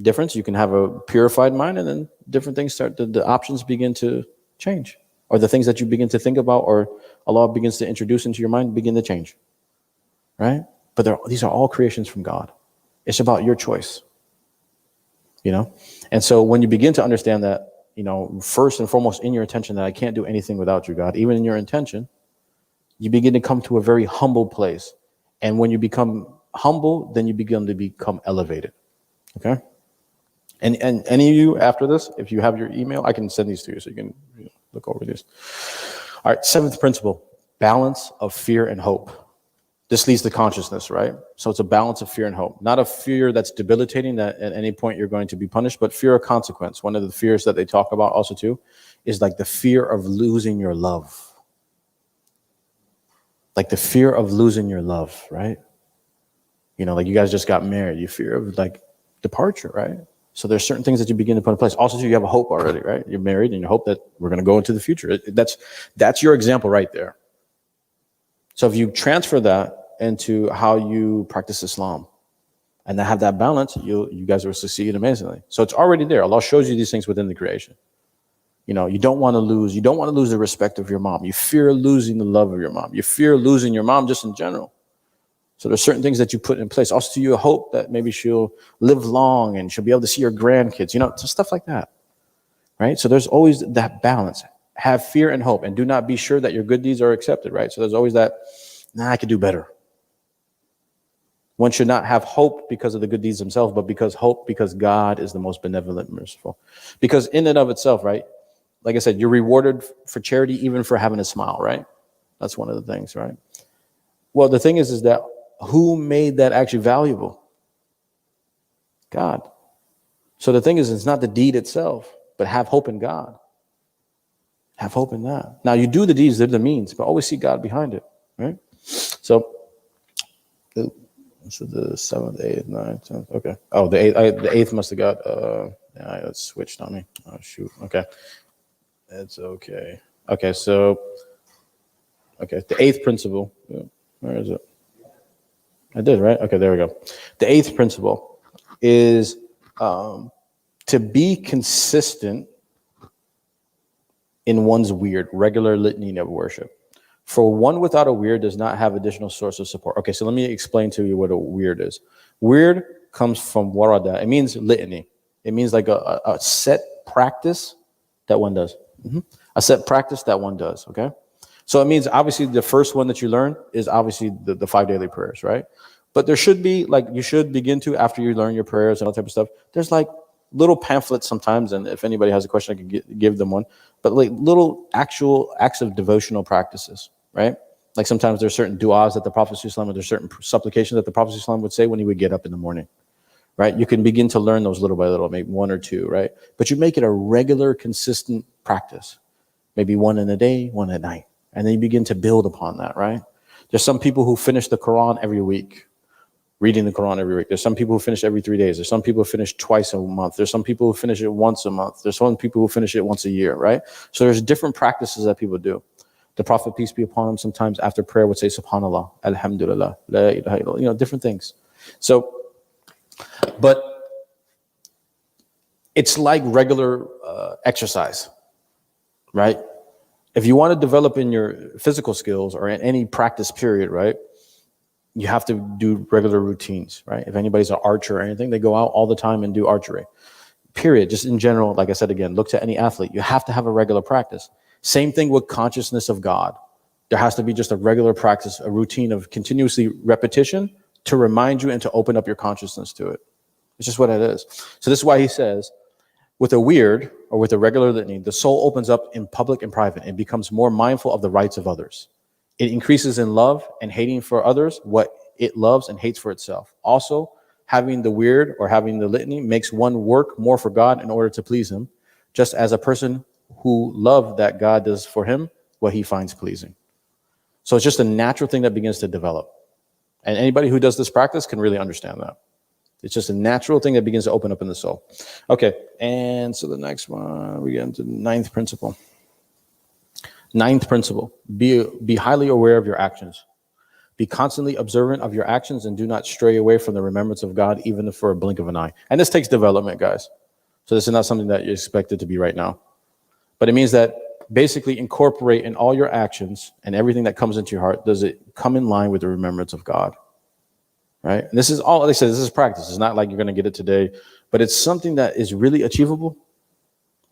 difference. You can have a purified mind, and then different things the options begin to change, or the things that you begin to think about, or Allah begins to introduce into your mind, begin to change. Right? But these are all creations from God. It's about your choice. you know? And so when you begin to understand that, you know, first and foremost in your intention that I can't do anything without you, God, even in your intention, you begin to come to a very humble place. And when you become humble, then you begin to become elevated. Okay? And any of you after this, if you have your email, I can send these to you so you can look over these. All right, seventh principle, balance of fear and hope. This leads to consciousness, right? So it's a balance of fear and hope. Not a fear that's debilitating that at any point you're going to be punished, but fear of consequence. One of the fears that they talk about also too is like the fear of losing your love. Like the fear of losing your love, right? You know, like you guys just got married. You fear of like departure, right? So there's certain things that you begin to put in place. Also, too, you have a hope already, right? You're married and you hope that we're going to go into the future. That's your example right there. So if you transfer that into how you practice Islam and have that balance, you guys will succeed amazingly. So it's already there. Allah shows you these things within the creation. You know, you don't want to lose the respect of your mom. You fear losing the love of your mom. You fear losing your mom just in general. So there's certain things that you put in place. Also, you hope that maybe she'll live long and she'll be able to see her grandkids, you know, stuff like that, right? So there's always that balance. Have fear and hope, and do not be sure that your good deeds are accepted, right? So there's always that, I could do better. One should not have hope because of the good deeds themselves, but because God is the most benevolent and merciful. Because in and of itself, right? Like I said, you're rewarded for charity, even for having a smile, right? That's one of the things, right? Well, the thing is that who made that actually valuable? God. So the thing is, it's not the deed itself, but have hope in God. Have hope in that. Now, you do the deeds, they're the means, but always see God behind it, right? So the 7th, 8th, 9th, 10th. Okay. Oh, the 8th must have got, it switched on me. Oh, shoot. Okay. It's okay. Okay, so, the 8th principle. Where is it? I did, right? Okay, there we go. The 8th principle is to be consistent in one's regular litany of worship. For one without a weird does not have additional source of support. Okay, so let me explain to you what a weird is. Weird comes from warada. It means litany. It means like a set practice that one does. A set practice that one does, okay? So it means obviously the first one that you learn is obviously the 5 daily prayers, right? But there should be, like, you should begin to, after you learn your prayers and all that type of stuff, there's like little pamphlets sometimes, and if anybody has a question, I can give them one, but like little actual acts of devotional practices, right? Like sometimes there's certain du'as that the Prophet ﷺ, or there's certain supplications that the Prophet ﷺ would say when he would get up in the morning, right? You can begin to learn those little by little, maybe one or two, right? But you make it a regular, consistent practice, maybe one in a day, one at night. And then you begin to build upon that, right? There's some people who finish the Quran every week, reading the Quran every week. There's some people who finish every 3 days. There's some people who finish twice a month. There's some people who finish it once a month. There's some people who finish it once a year, right? So there's different practices that people do. The Prophet, peace be upon him, sometimes after prayer would say, Subhanallah, Alhamdulillah, La ilaha illallah, you know, different things. So, but it's like regular exercise, right? If you want to develop in your physical skills or in any practice period, right, you have to do regular routines, right? If anybody's an archer or anything, they go out all the time and do archery. Period. Just in general, like I said again, look to any athlete. You have to have a regular practice. Same thing with consciousness of God. There has to be just a regular practice, a routine of continuously repetition to remind you and to open up your consciousness to it. It's just what it is. So this is why he says, with a weird or with a regular litany, the soul opens up in public and private and becomes more mindful of the rights of others. It increases in love and hating for others what it loves and hates for itself. Also, having the weird or having the litany makes one work more for God in order to please him, just as a person who loves that God does for him what he finds pleasing. So it's just a natural thing that begins to develop. And anybody who does this practice can really understand that. It's just a natural thing that begins to open up in the soul. Okay, and so the next one, we get into the 9th principle. 9th principle, be highly aware of your actions. Be constantly observant of your actions and do not stray away from the remembrance of God, even for a blink of an eye. And this takes development, guys. So this is not something that you expect it to be right now. But it means that basically incorporate in all your actions and everything that comes into your heart, does it come in line with the remembrance of God? right? And this is all they said. This is practice. It's not like you're going to get it today, but it's something that is really achievable,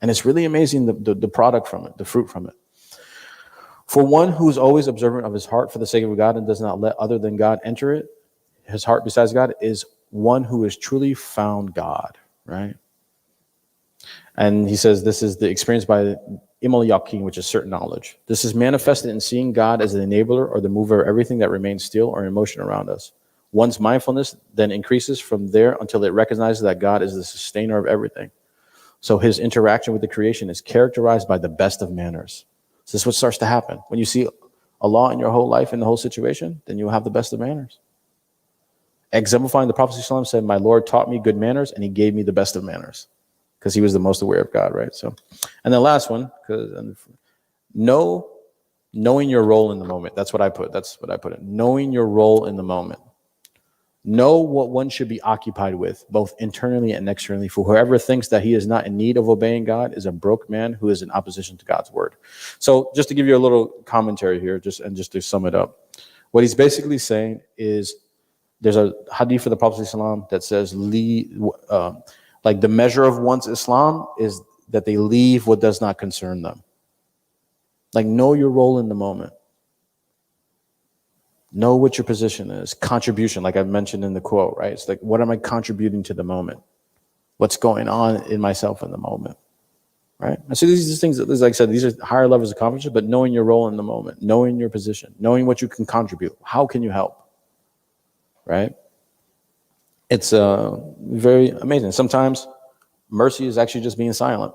and it's really amazing the product from it, the fruit from it. For one who is always observant of his heart for the sake of God and does not let other than God enter it, his heart besides God, is one who has truly found God, right? And he says this is the experience by Imal Yaqeen, which is certain knowledge. This is manifested in seeing God as the enabler or the mover of everything that remains still or in motion around us. One's mindfulness then increases from there until it recognizes that God is the sustainer of everything. So his interaction with the creation is characterized by the best of manners. So this is what starts to happen. When you see Allah in your whole life, in the whole situation, then you'll have the best of manners. Exemplifying the Prophet ﷺ said, my Lord taught me good manners and he gave me the best of manners, because he was the most aware of God, right? So, and the last one, knowing your role in the moment. That's what I put. That's what I put in. Knowing your role in the moment. Know what one should be occupied with, both internally and externally. For whoever thinks that he is not in need of obeying God is a broke man who is in opposition to God's word. So just to give you a little commentary here, just to sum it up, what he's basically saying is there's a hadith of the Prophet ﷺ that says, like the measure of one's Islam is that they leave what does not concern them. Like, know your role in the moment. Know what your position is. Contribution, like I mentioned in the quote, right? It's like, what am I contributing to the moment? What's going on in myself in the moment, right? And so these are things that, like I said, these are higher levels of consciousness, but knowing your role in the moment, knowing your position, knowing what you can contribute. How can you help, right? It's very amazing. Sometimes mercy is actually just being silent.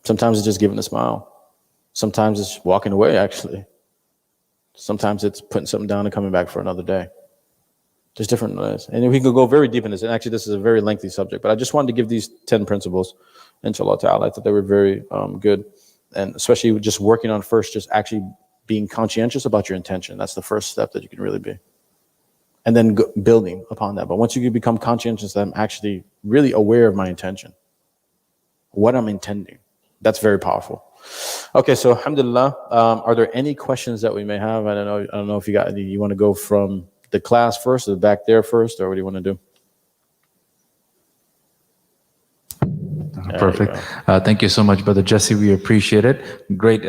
Sometimes it's just giving a smile. Sometimes it's walking away, actually. Sometimes it's putting something down and coming back for another day. There's different ways. And we could go very deep in this. And actually, this is a very lengthy subject. But I just wanted to give these 10 principles, inshallah ta'ala. I thought they were very good. And especially just working on first, just actually being conscientious about your intention. That's the first step that you can really be. And then building upon that. But once you become conscientious, I'm actually really aware of my intention, what I'm intending. That's very powerful. Okay, so alhamdulillah, are there any questions that we may have? I don't know if you got any. You want to go from the class first or back there first, or what do you want to do? Perfect. Thank you so much, Brother Jesse. We appreciate it. Great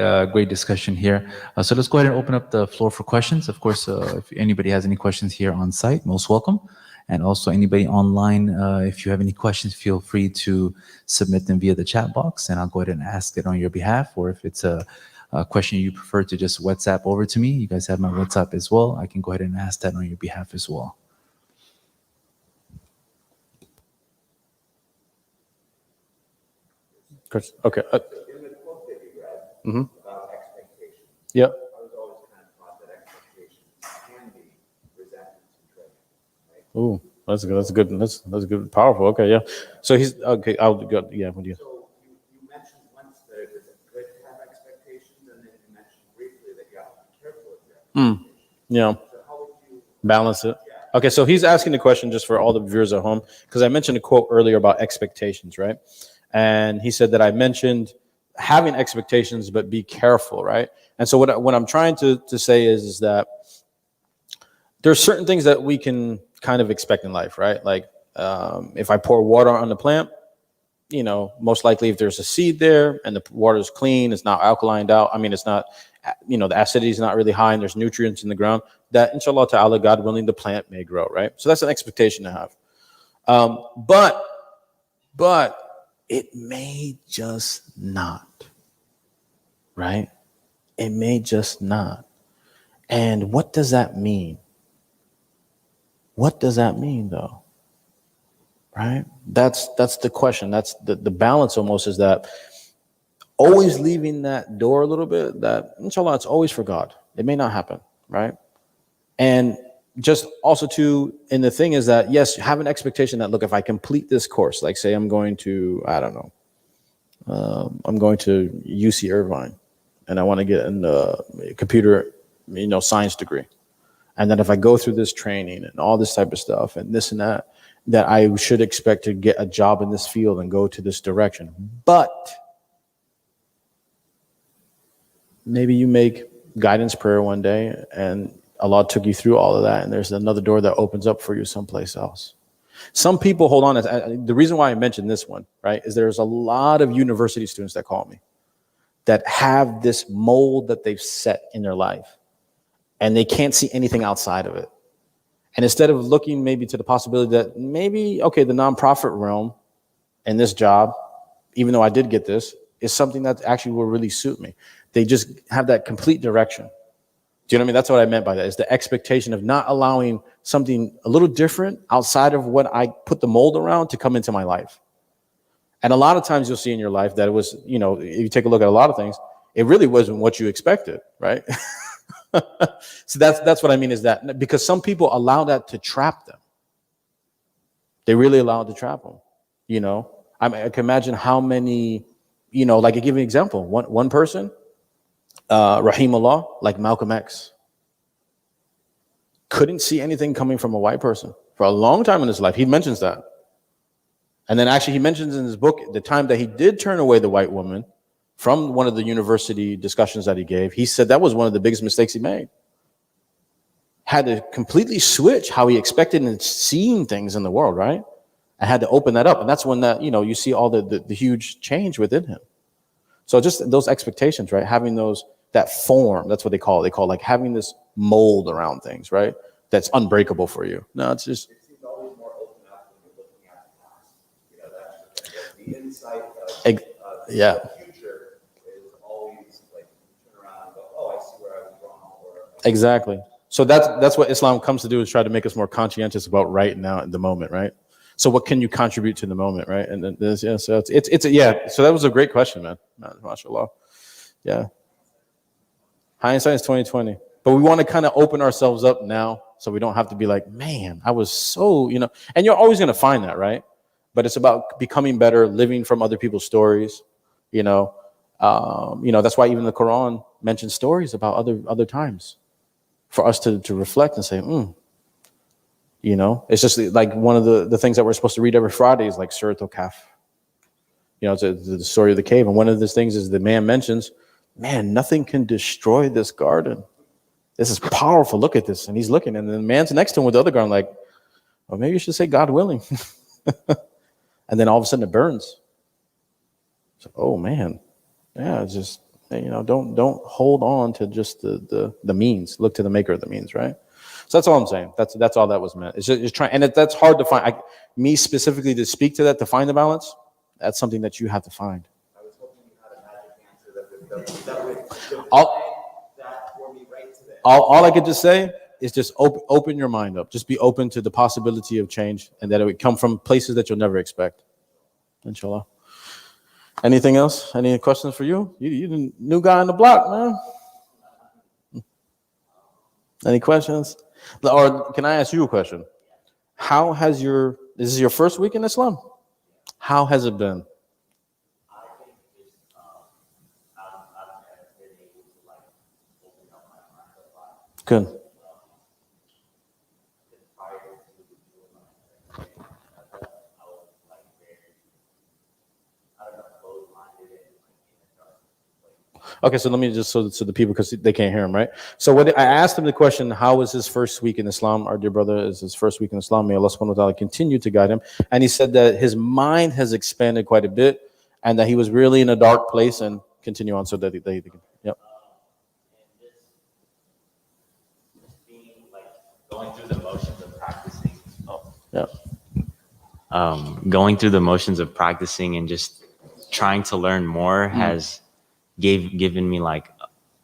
discussion here. So let's go ahead and open up the floor for questions. Of course, if anybody has any questions here on site, most welcome. And also anybody online, if you have any questions, feel free to submit them via the chat box, and I'll go ahead and ask it on your behalf. Or if it's a question you prefer to just WhatsApp over to me, you guys have my WhatsApp as well. I can go ahead and ask that on your behalf as well. Okay. In the quote that you read about expectations, Yep. I was always kind of taught that expectations can be resentments and trade. Right? Ooh, that's good. That's good. That's good. Powerful. Okay, yeah. So he's okay. I'll go. Yeah. What do you? So you mentioned once that it was good to have expectations, and then you mentioned briefly that you have to be careful of your expectations. Yeah. So how would you Balance it. Okay, so he's asking the question just for all the viewers at home, because I mentioned a quote earlier about expectations, right? And he said that I mentioned having expectations, but be careful, right? And so what I'm trying to say is that there's certain things that we can kind of expect in life, right? Like if I pour water on the plant, most likely if there's a seed there and the water is clean, it's not alkalined out. I mean, it's not, the acidity is not really high and there's nutrients in the ground, that inshallah ta'ala, God willing, the plant may grow, right? So that's an expectation to have. But it may just not, right? It may just not. And what does that mean? What does that mean, though? Right? That's the question. That's the balance almost, is that always leaving that door a little bit, that inshallah, it's always for God. It may not happen, right? And just also and the thing is that, yes, have an expectation that, look, if I complete this course, like say I'm going to, I don't know, I'm going to UC Irvine and I want to get in the computer, science degree. And then if I go through this training and all this type of stuff and this and that I should expect to get a job in this field and go to this direction. But maybe you make guidance prayer one day and Allah took you through all of that, and there's another door that opens up for you someplace else. Some people hold on. The reason why I mentioned this one, right, is there's a lot of university students that call me that have this mold that they've set in their life, and they can't see anything outside of it. And instead of looking maybe to the possibility that maybe, okay, the nonprofit realm and this job, even though I did get this, is something that actually will really suit me. They just have that complete direction. Do you know what I mean? That's what I meant by that, is the expectation of not allowing something a little different outside of what I put the mold around to come into my life. And a lot of times you'll see in your life that it was, if you take a look at a lot of things, it really wasn't what you expected, right? So that's what I mean, is that because some people allow that to trap them. They really allow it to trap them. I can imagine how many, like I give you an example. One person, Rahimullah, like Malcolm X, couldn't see anything coming from a white person for a long time in his life. He mentions that. And then actually he mentions in his book the time that he did turn away the white woman from one of the university discussions that he gave. He said that was one of the biggest mistakes he made. Had to completely switch how he expected and seeing things in the world, right? I had to open that up. And that's when that, you see all the huge change within him. So just those expectations, right? Having that form, that's what they call it. They call it like having this mold around things, right? That's unbreakable for you. No, it's just. It seems always more open up when you're looking at the past. The insight of yeah. the future is always like you turn around and go, oh, I see where I was wrong. Exactly. So that's what Islam comes to do, is try to make us more conscientious about right now in the moment, right? So what can you contribute to the moment, right? And then so So that was a great question, man. MashaAllah. Yeah. Hindsight is 2020. But we want to kind of open ourselves up now, so we don't have to be like, man, I was so, and you're always going to find that, right? But it's about becoming better, living from other people's stories, that's why even the Quran mentions stories about other times for us to reflect and say, it's just like one of the things that we're supposed to read every Friday is like Surat al-Kahf. It's the story of the cave. And one of the things is the man mentions, man, nothing can destroy this garden. This is powerful. Look at this. And he's looking, and the man's next to him with the other garden, like, well, maybe you should say God willing. And then all of a sudden it burns. So, oh man. Yeah, it's just, don't hold on to just the means. Look to the maker of the means, right? So that's all I'm saying. That's all that was meant. It's just trying, and that's hard to find. Me specifically to speak to that, to find the balance, that's something that you have to find. I was hoping you had a magic answer that would that for me right today. All I could just say is just open your mind up. Just be open to the possibility of change, and that it would come from places that you'll never expect. Inshallah. Anything else? Any questions for you? You the new guy on the block, man. Any questions? Or can I ask you a question? How has this is your first week in Islam? How has it been? I think just I've been able to like open up my mind a lot. Good. Prior to doing my training, I was like very, I don't know, closed-minded and like in a dark place. Okay, so let me just so the people, because they can't hear him, right? So what I asked him the question, how was his first week in Islam? Our dear brother is his first week in Islam. May Allah subhanahu wa ta'ala continue to guide him. And he said that his mind has expanded quite a bit, and that he was really in a dark place, and continue on so that they can. Yep. And just being like going through the motions of practicing. Going through the motions of practicing and just trying to learn more has given me like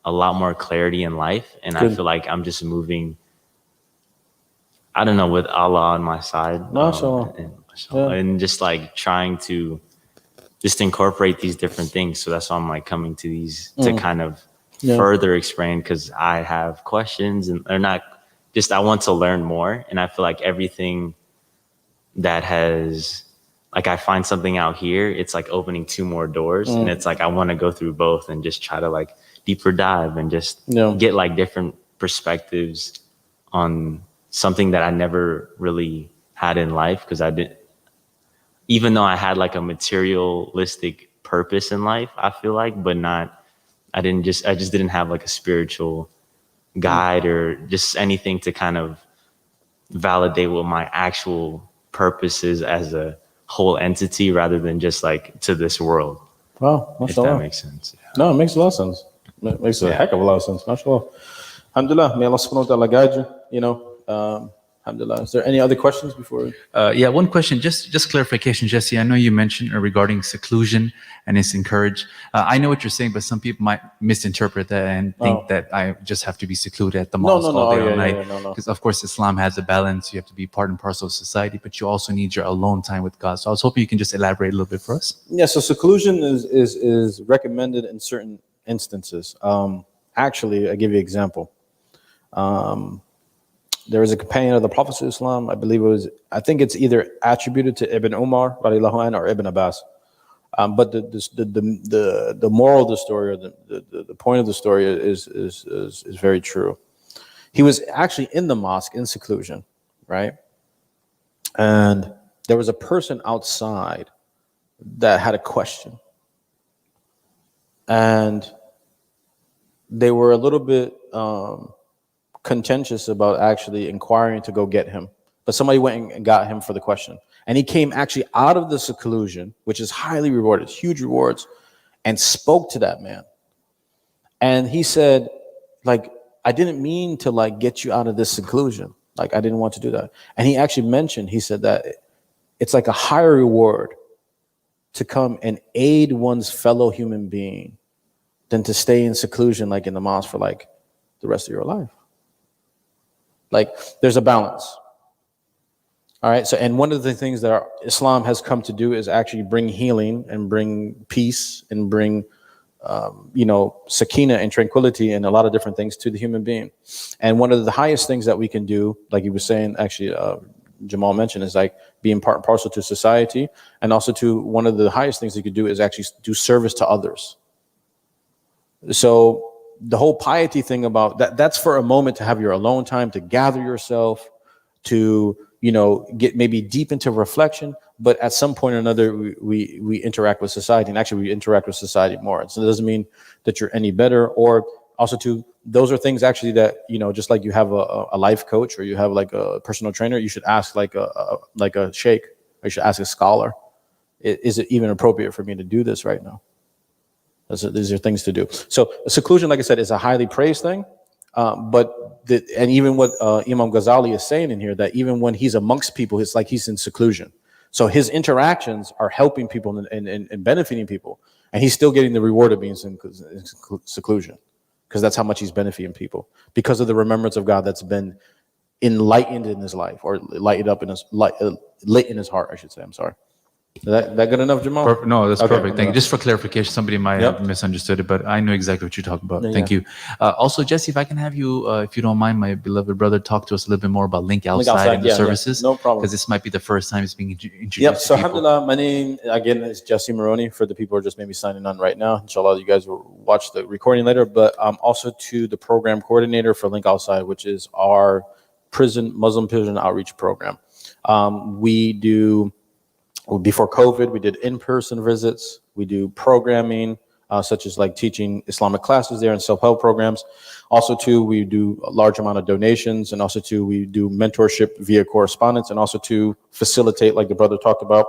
a lot more clarity in life, and Good. I feel like I'm just moving, I don't know, with Allah on my side, and just like trying to just incorporate these different things. So that's why I'm like coming to these to kind of further explain, because I have questions, and they're not just, I want to learn more, and I feel like everything that has, like, I find something out here, it's like opening two more doors, and it's like I want to go through both and just try to like deeper dive and just get like different perspectives on something that I never really had in life, because I didn't, even though I had like a materialistic purpose in life, I feel like, but not, I just didn't have like a spiritual guide or just anything to kind of validate what my actual purpose is as a whole entity rather than just like to this world. Wow, If that makes sense. No, it makes a lot of sense. It makes a heck of a lot of sense. MashaAllah. Alhamdulillah. May Allah subhanahu wa ta'ala guide you. Alhamdulillah. Is there any other questions before? Yeah, one question, just clarification, Jesse. I know you mentioned regarding seclusion and it's encouraged. I know what you're saying, but some people might misinterpret that and think that I just have to be secluded at the mosque all day, all night. Because of course, Islam has a balance. You have to be part and parcel of society, but you also need your alone time with God. So I was hoping you can just elaborate a little bit for us. Yeah. So seclusion is recommended in certain instances. Actually, I give you an example. There was a companion of the Prophet of Islam, I think it's either attributed to Ibn Umar radiallahu anhu or Ibn Abbas. But the moral of the story, or the point of the story is very true. He was actually in the mosque in seclusion, right? And there was a person outside that had a question. And they were a little bit contentious about actually inquiring to go get him, but somebody went and got him for the question, and he came actually out of the seclusion, which is highly rewarded, huge rewards, and spoke to that man. And he said, like, I didn't mean to like get you out of this seclusion, like I didn't want to do that. And he actually mentioned, he said that it's like a higher reward to come and aid one's fellow human being than to stay in seclusion, like in the mosque for like the rest of your life. Like there's a balance. All right. So, and one of the things that Islam has come to do is actually bring healing and bring peace and bring, sakina and tranquility and a lot of different things to the human being. And one of the highest things that we can do, like he was saying, actually, Jamal mentioned, is like being part and parcel to society. And also to one of the highest things you could do is actually do service to others. So the whole piety thing about that's for a moment to have your alone time, to gather yourself, to, get maybe deep into reflection. But at some point or another, we interact with society, and actually we interact with society more. And so it doesn't mean that you're any better, or also those are things actually that, just like you have a life coach or you have like a personal trainer, you should ask like a sheikh, or you should ask a scholar, is it even appropriate for me to do this right now? These are things to do. So seclusion, like I said, is a highly praised thing. And even what Imam Ghazali is saying in here, that even when he's amongst people, it's like he's in seclusion. So his interactions are helping people and benefiting people. And he's still getting the reward of being in seclusion, because that's how much he's benefiting people, because of the remembrance of God that's been enlightened in his life, or lighted up in lit in his heart, I should say. I'm sorry. Is that good enough, Jamal? No, that's perfect. Thank you. Just for clarification, somebody might have misunderstood it, but I know exactly what you're talking about. Thank you. Also, Jesse, if I can have you, if you don't mind, my beloved brother, talk to us a little bit more about Link Outside and the services. No problem. Because this might be the first time it's being introduced. Yep. So, alhamdulillah, my name again is Jesse Maroney. For the people who are just maybe signing on right now, inshallah, you guys will watch the recording later. But also to the program coordinator for Link Outside, which is our Muslim prison outreach program. We do. Before COVID, we did in-person visits. We do programming, such as like teaching Islamic classes there and self-help programs. Also, too, we do a large amount of donations, and also, too, we do mentorship via correspondence, and also to facilitate, like the brother talked about,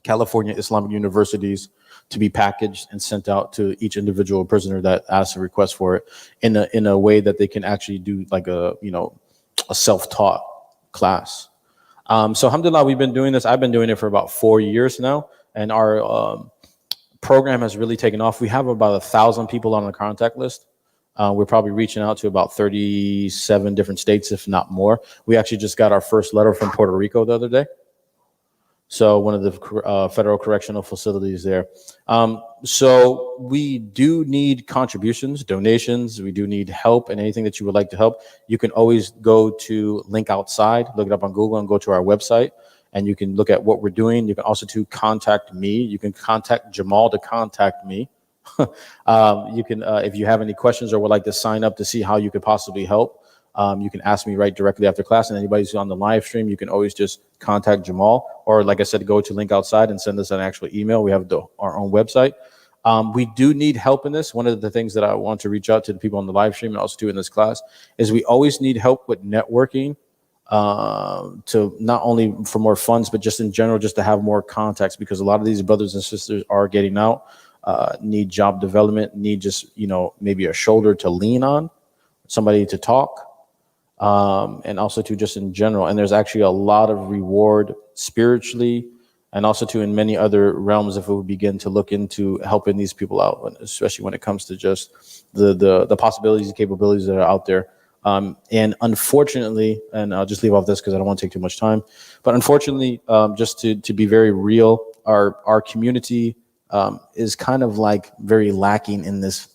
California Islamic universities to be packaged and sent out to each individual prisoner that asks a request for it in a way that they can actually do like a self-taught class. So alhamdulillah, we've been doing this. I've been doing it for about 4 years now, and our program has really taken off. We have about 1,000 people on the contact list. We're probably reaching out to about 37 different states, if not more. We actually just got our first letter from Puerto Rico the other day. So one of the federal correctional facilities there. So we do need contributions, donations. We do need help, and anything that you would like to help. You can always go to Link Outside, look it up on Google, and go to our website, and you can look at what we're doing. You can also contact me. You can contact Jamal to contact me. You can, if you have any questions or would like to sign up to see how you could possibly help, you can ask me right directly after class, and anybody who's on the live stream, you can always just contact Jamal, or like I said, go to Link Outside and send us an actual email. We have our own website. We do need help in this. One of the things that I want to reach out to the people on the live stream and also do in this class is we always need help with networking, to not only for more funds, but just in general, just to have more contacts, because a lot of these brothers and sisters are getting out, need job development, need just, maybe a shoulder to lean on, somebody to talk, and also to just in general. And there's actually a lot of reward spiritually, and also to in many other realms if we begin to look into helping these people out, especially when it comes to just the possibilities and capabilities that are out there. And unfortunately, and I'll just leave off this because I don't want to take too much time, but unfortunately, just to be very real, our community is kind of like very lacking in this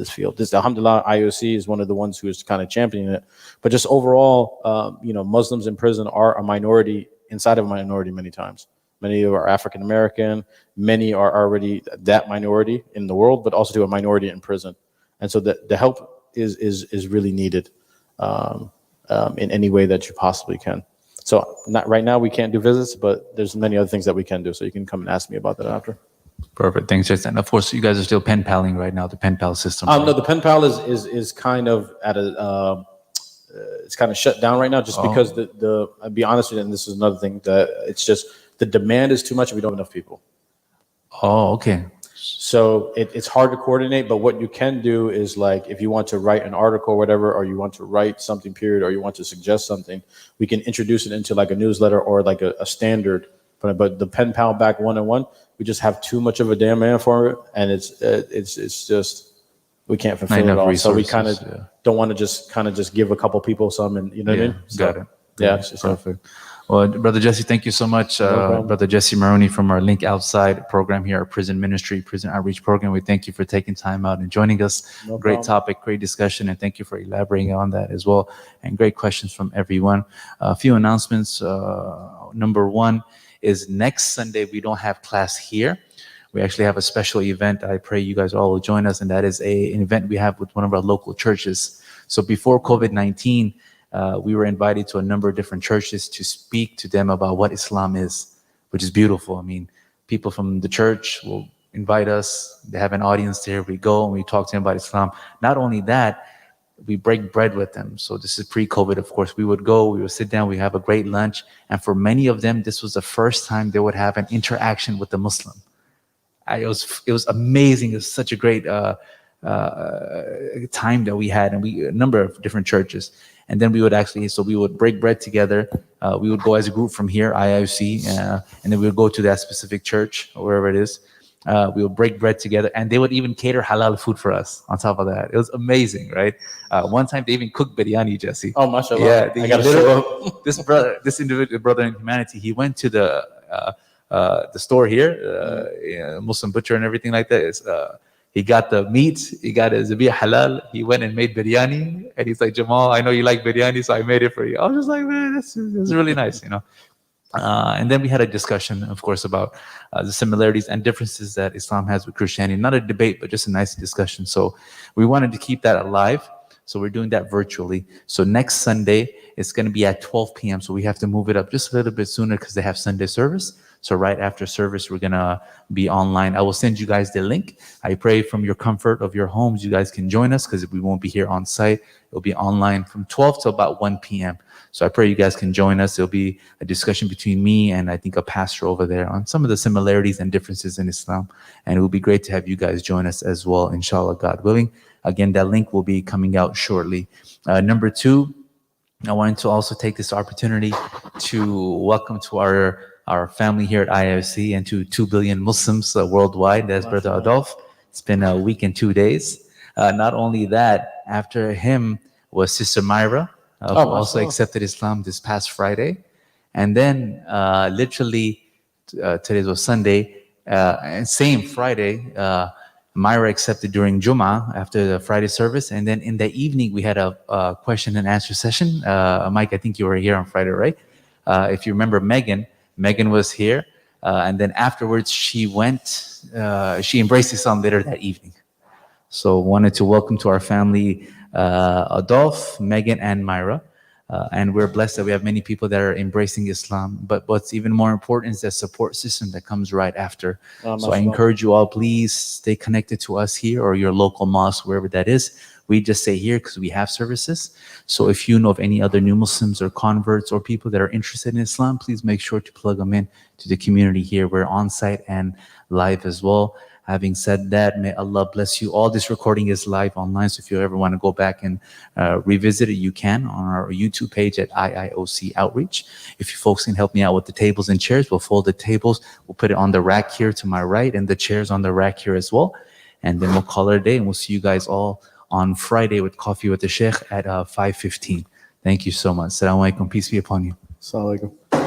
field. This, alhamdulillah, IOC is one of the ones who is kind of championing it, but just overall, Muslims in prison are a minority inside of a minority many times. Many are African American, many are already that minority in the world, but also to a minority in prison. And so the help is really needed in any way that you possibly can. So not right now, we can't do visits, but there's many other things that we can do. So you can come and ask me about that after. Perfect. Thanks, Jason. And of course, you guys are still pen paling right now, the pen pal system. No, the pen pal is kind of at a, it's kind of shut down right now just because I'll be honest with you, and this is another thing, that it's just the demand is too much and we don't have enough people. Oh, okay. So it's hard to coordinate, but what you can do is, like, if you want to write an article or whatever, or you want to write something period, or you want to suggest something, we can introduce it into like a newsletter or like a standard. But the pen pal back one-on-one, we just have too much of a damn man for it, and it's just we can't fulfill it all. So we kind of don't want to just give a couple people some, and you know what I mean? Got it. Yeah, it's perfect. Well, Brother Jesse, thank you so much. Brother Jesse Maroney from our Link Outside program here, our prison ministry, prison outreach program. We thank you for taking time out and joining us. Great topic, great discussion, and thank you for elaborating on that as well. And great questions from everyone. A few announcements. Number one is next Sunday, we don't have class here. We actually have a special event. I pray you guys all will join us, and that is an event we have with one of our local churches. So before COVID-19, we were invited to a number of different churches to speak to them about what Islam is, which is beautiful. I mean, people from the church will invite us. They have an audience there. We go and we talk to them about Islam. Not only that, we break bread with them. So this is pre-COVID, of course. We would go, we would sit down, we have a great lunch. And for many of them, this was the first time they would have an interaction with the Muslim. It was amazing. It was such a great time that we had, and a number of different churches. And then we would break bread together. We would go as a group from here, IIOC, and then we would go to that specific church or wherever it is. We would break bread together, and they would even cater halal food for us on top of that. It was amazing, right? One time they even cooked biryani, Jesse. Oh, mashallah. Yeah, I gotta show up. this individual brother in humanity, he went to the store here, Muslim butcher and everything like that. He got the meat, he got his zabiyah halal, he went and made biryani, and he's like, Jamal, I know you like biryani, so I made it for you. I was just like, man, this is really nice, And then we had a discussion, of course, about the similarities and differences that Islam has with Christianity. Not a debate, but just a nice discussion. So we wanted to keep that alive. So we're doing that virtually. So next Sunday, it's going to be at 12 p.m. So we have to move it up just a little bit sooner because they have Sunday service. So right after service, we're going to be online. I will send you guys the link. I pray from your comfort of your homes, you guys can join us because we won't be here on site. It'll be online from 12 to about 1 p.m. So I pray you guys can join us. There'll be a discussion between me and I think a pastor over there on some of the similarities and differences in Islam. And it will be great to have you guys join us as well, inshallah, God willing. Again, that link will be coming out shortly. Number two, I wanted to also take this opportunity to welcome to our family here at IIOC and to 2 billion Muslims worldwide. That's Brother Adolf. It's been a week and 2 days. Not only that, after him was Sister Myra, who also accepted Islam this past Friday. And then literally, today was Sunday, and same Friday, Myra accepted during Jummah after the Friday service. And then in the evening, we had a question and answer session. Mike, I think you were here on Friday, right? If you remember Megan was here. And then afterwards, she embraced Islam later that evening. So wanted to welcome to our family Adolf, Megan, and Myra. And we're blessed that we have many people that are embracing Islam. But what's even more important is the support system that comes right after. So I encourage you all, please stay connected to us here or your local mosque, wherever that is. We just say here because we have services. So if you know of any other new Muslims or converts or people that are interested in Islam, please make sure to plug them in to the community here. We're on site and live as well. Having said that, may Allah bless you all. This recording is live online, so if you ever want to go back and revisit it, you can on our YouTube page at IIOC Outreach. If you folks can help me out with the tables and chairs, we'll fold the tables. We'll put it on the rack here to my right and the chairs on the rack here as well. And then we'll call it a day, and we'll see you guys all on Friday with Coffee with the Sheikh at 5:15. Thank you so much. Assalamu alaikum. Peace be upon you. Assalamu alaikum.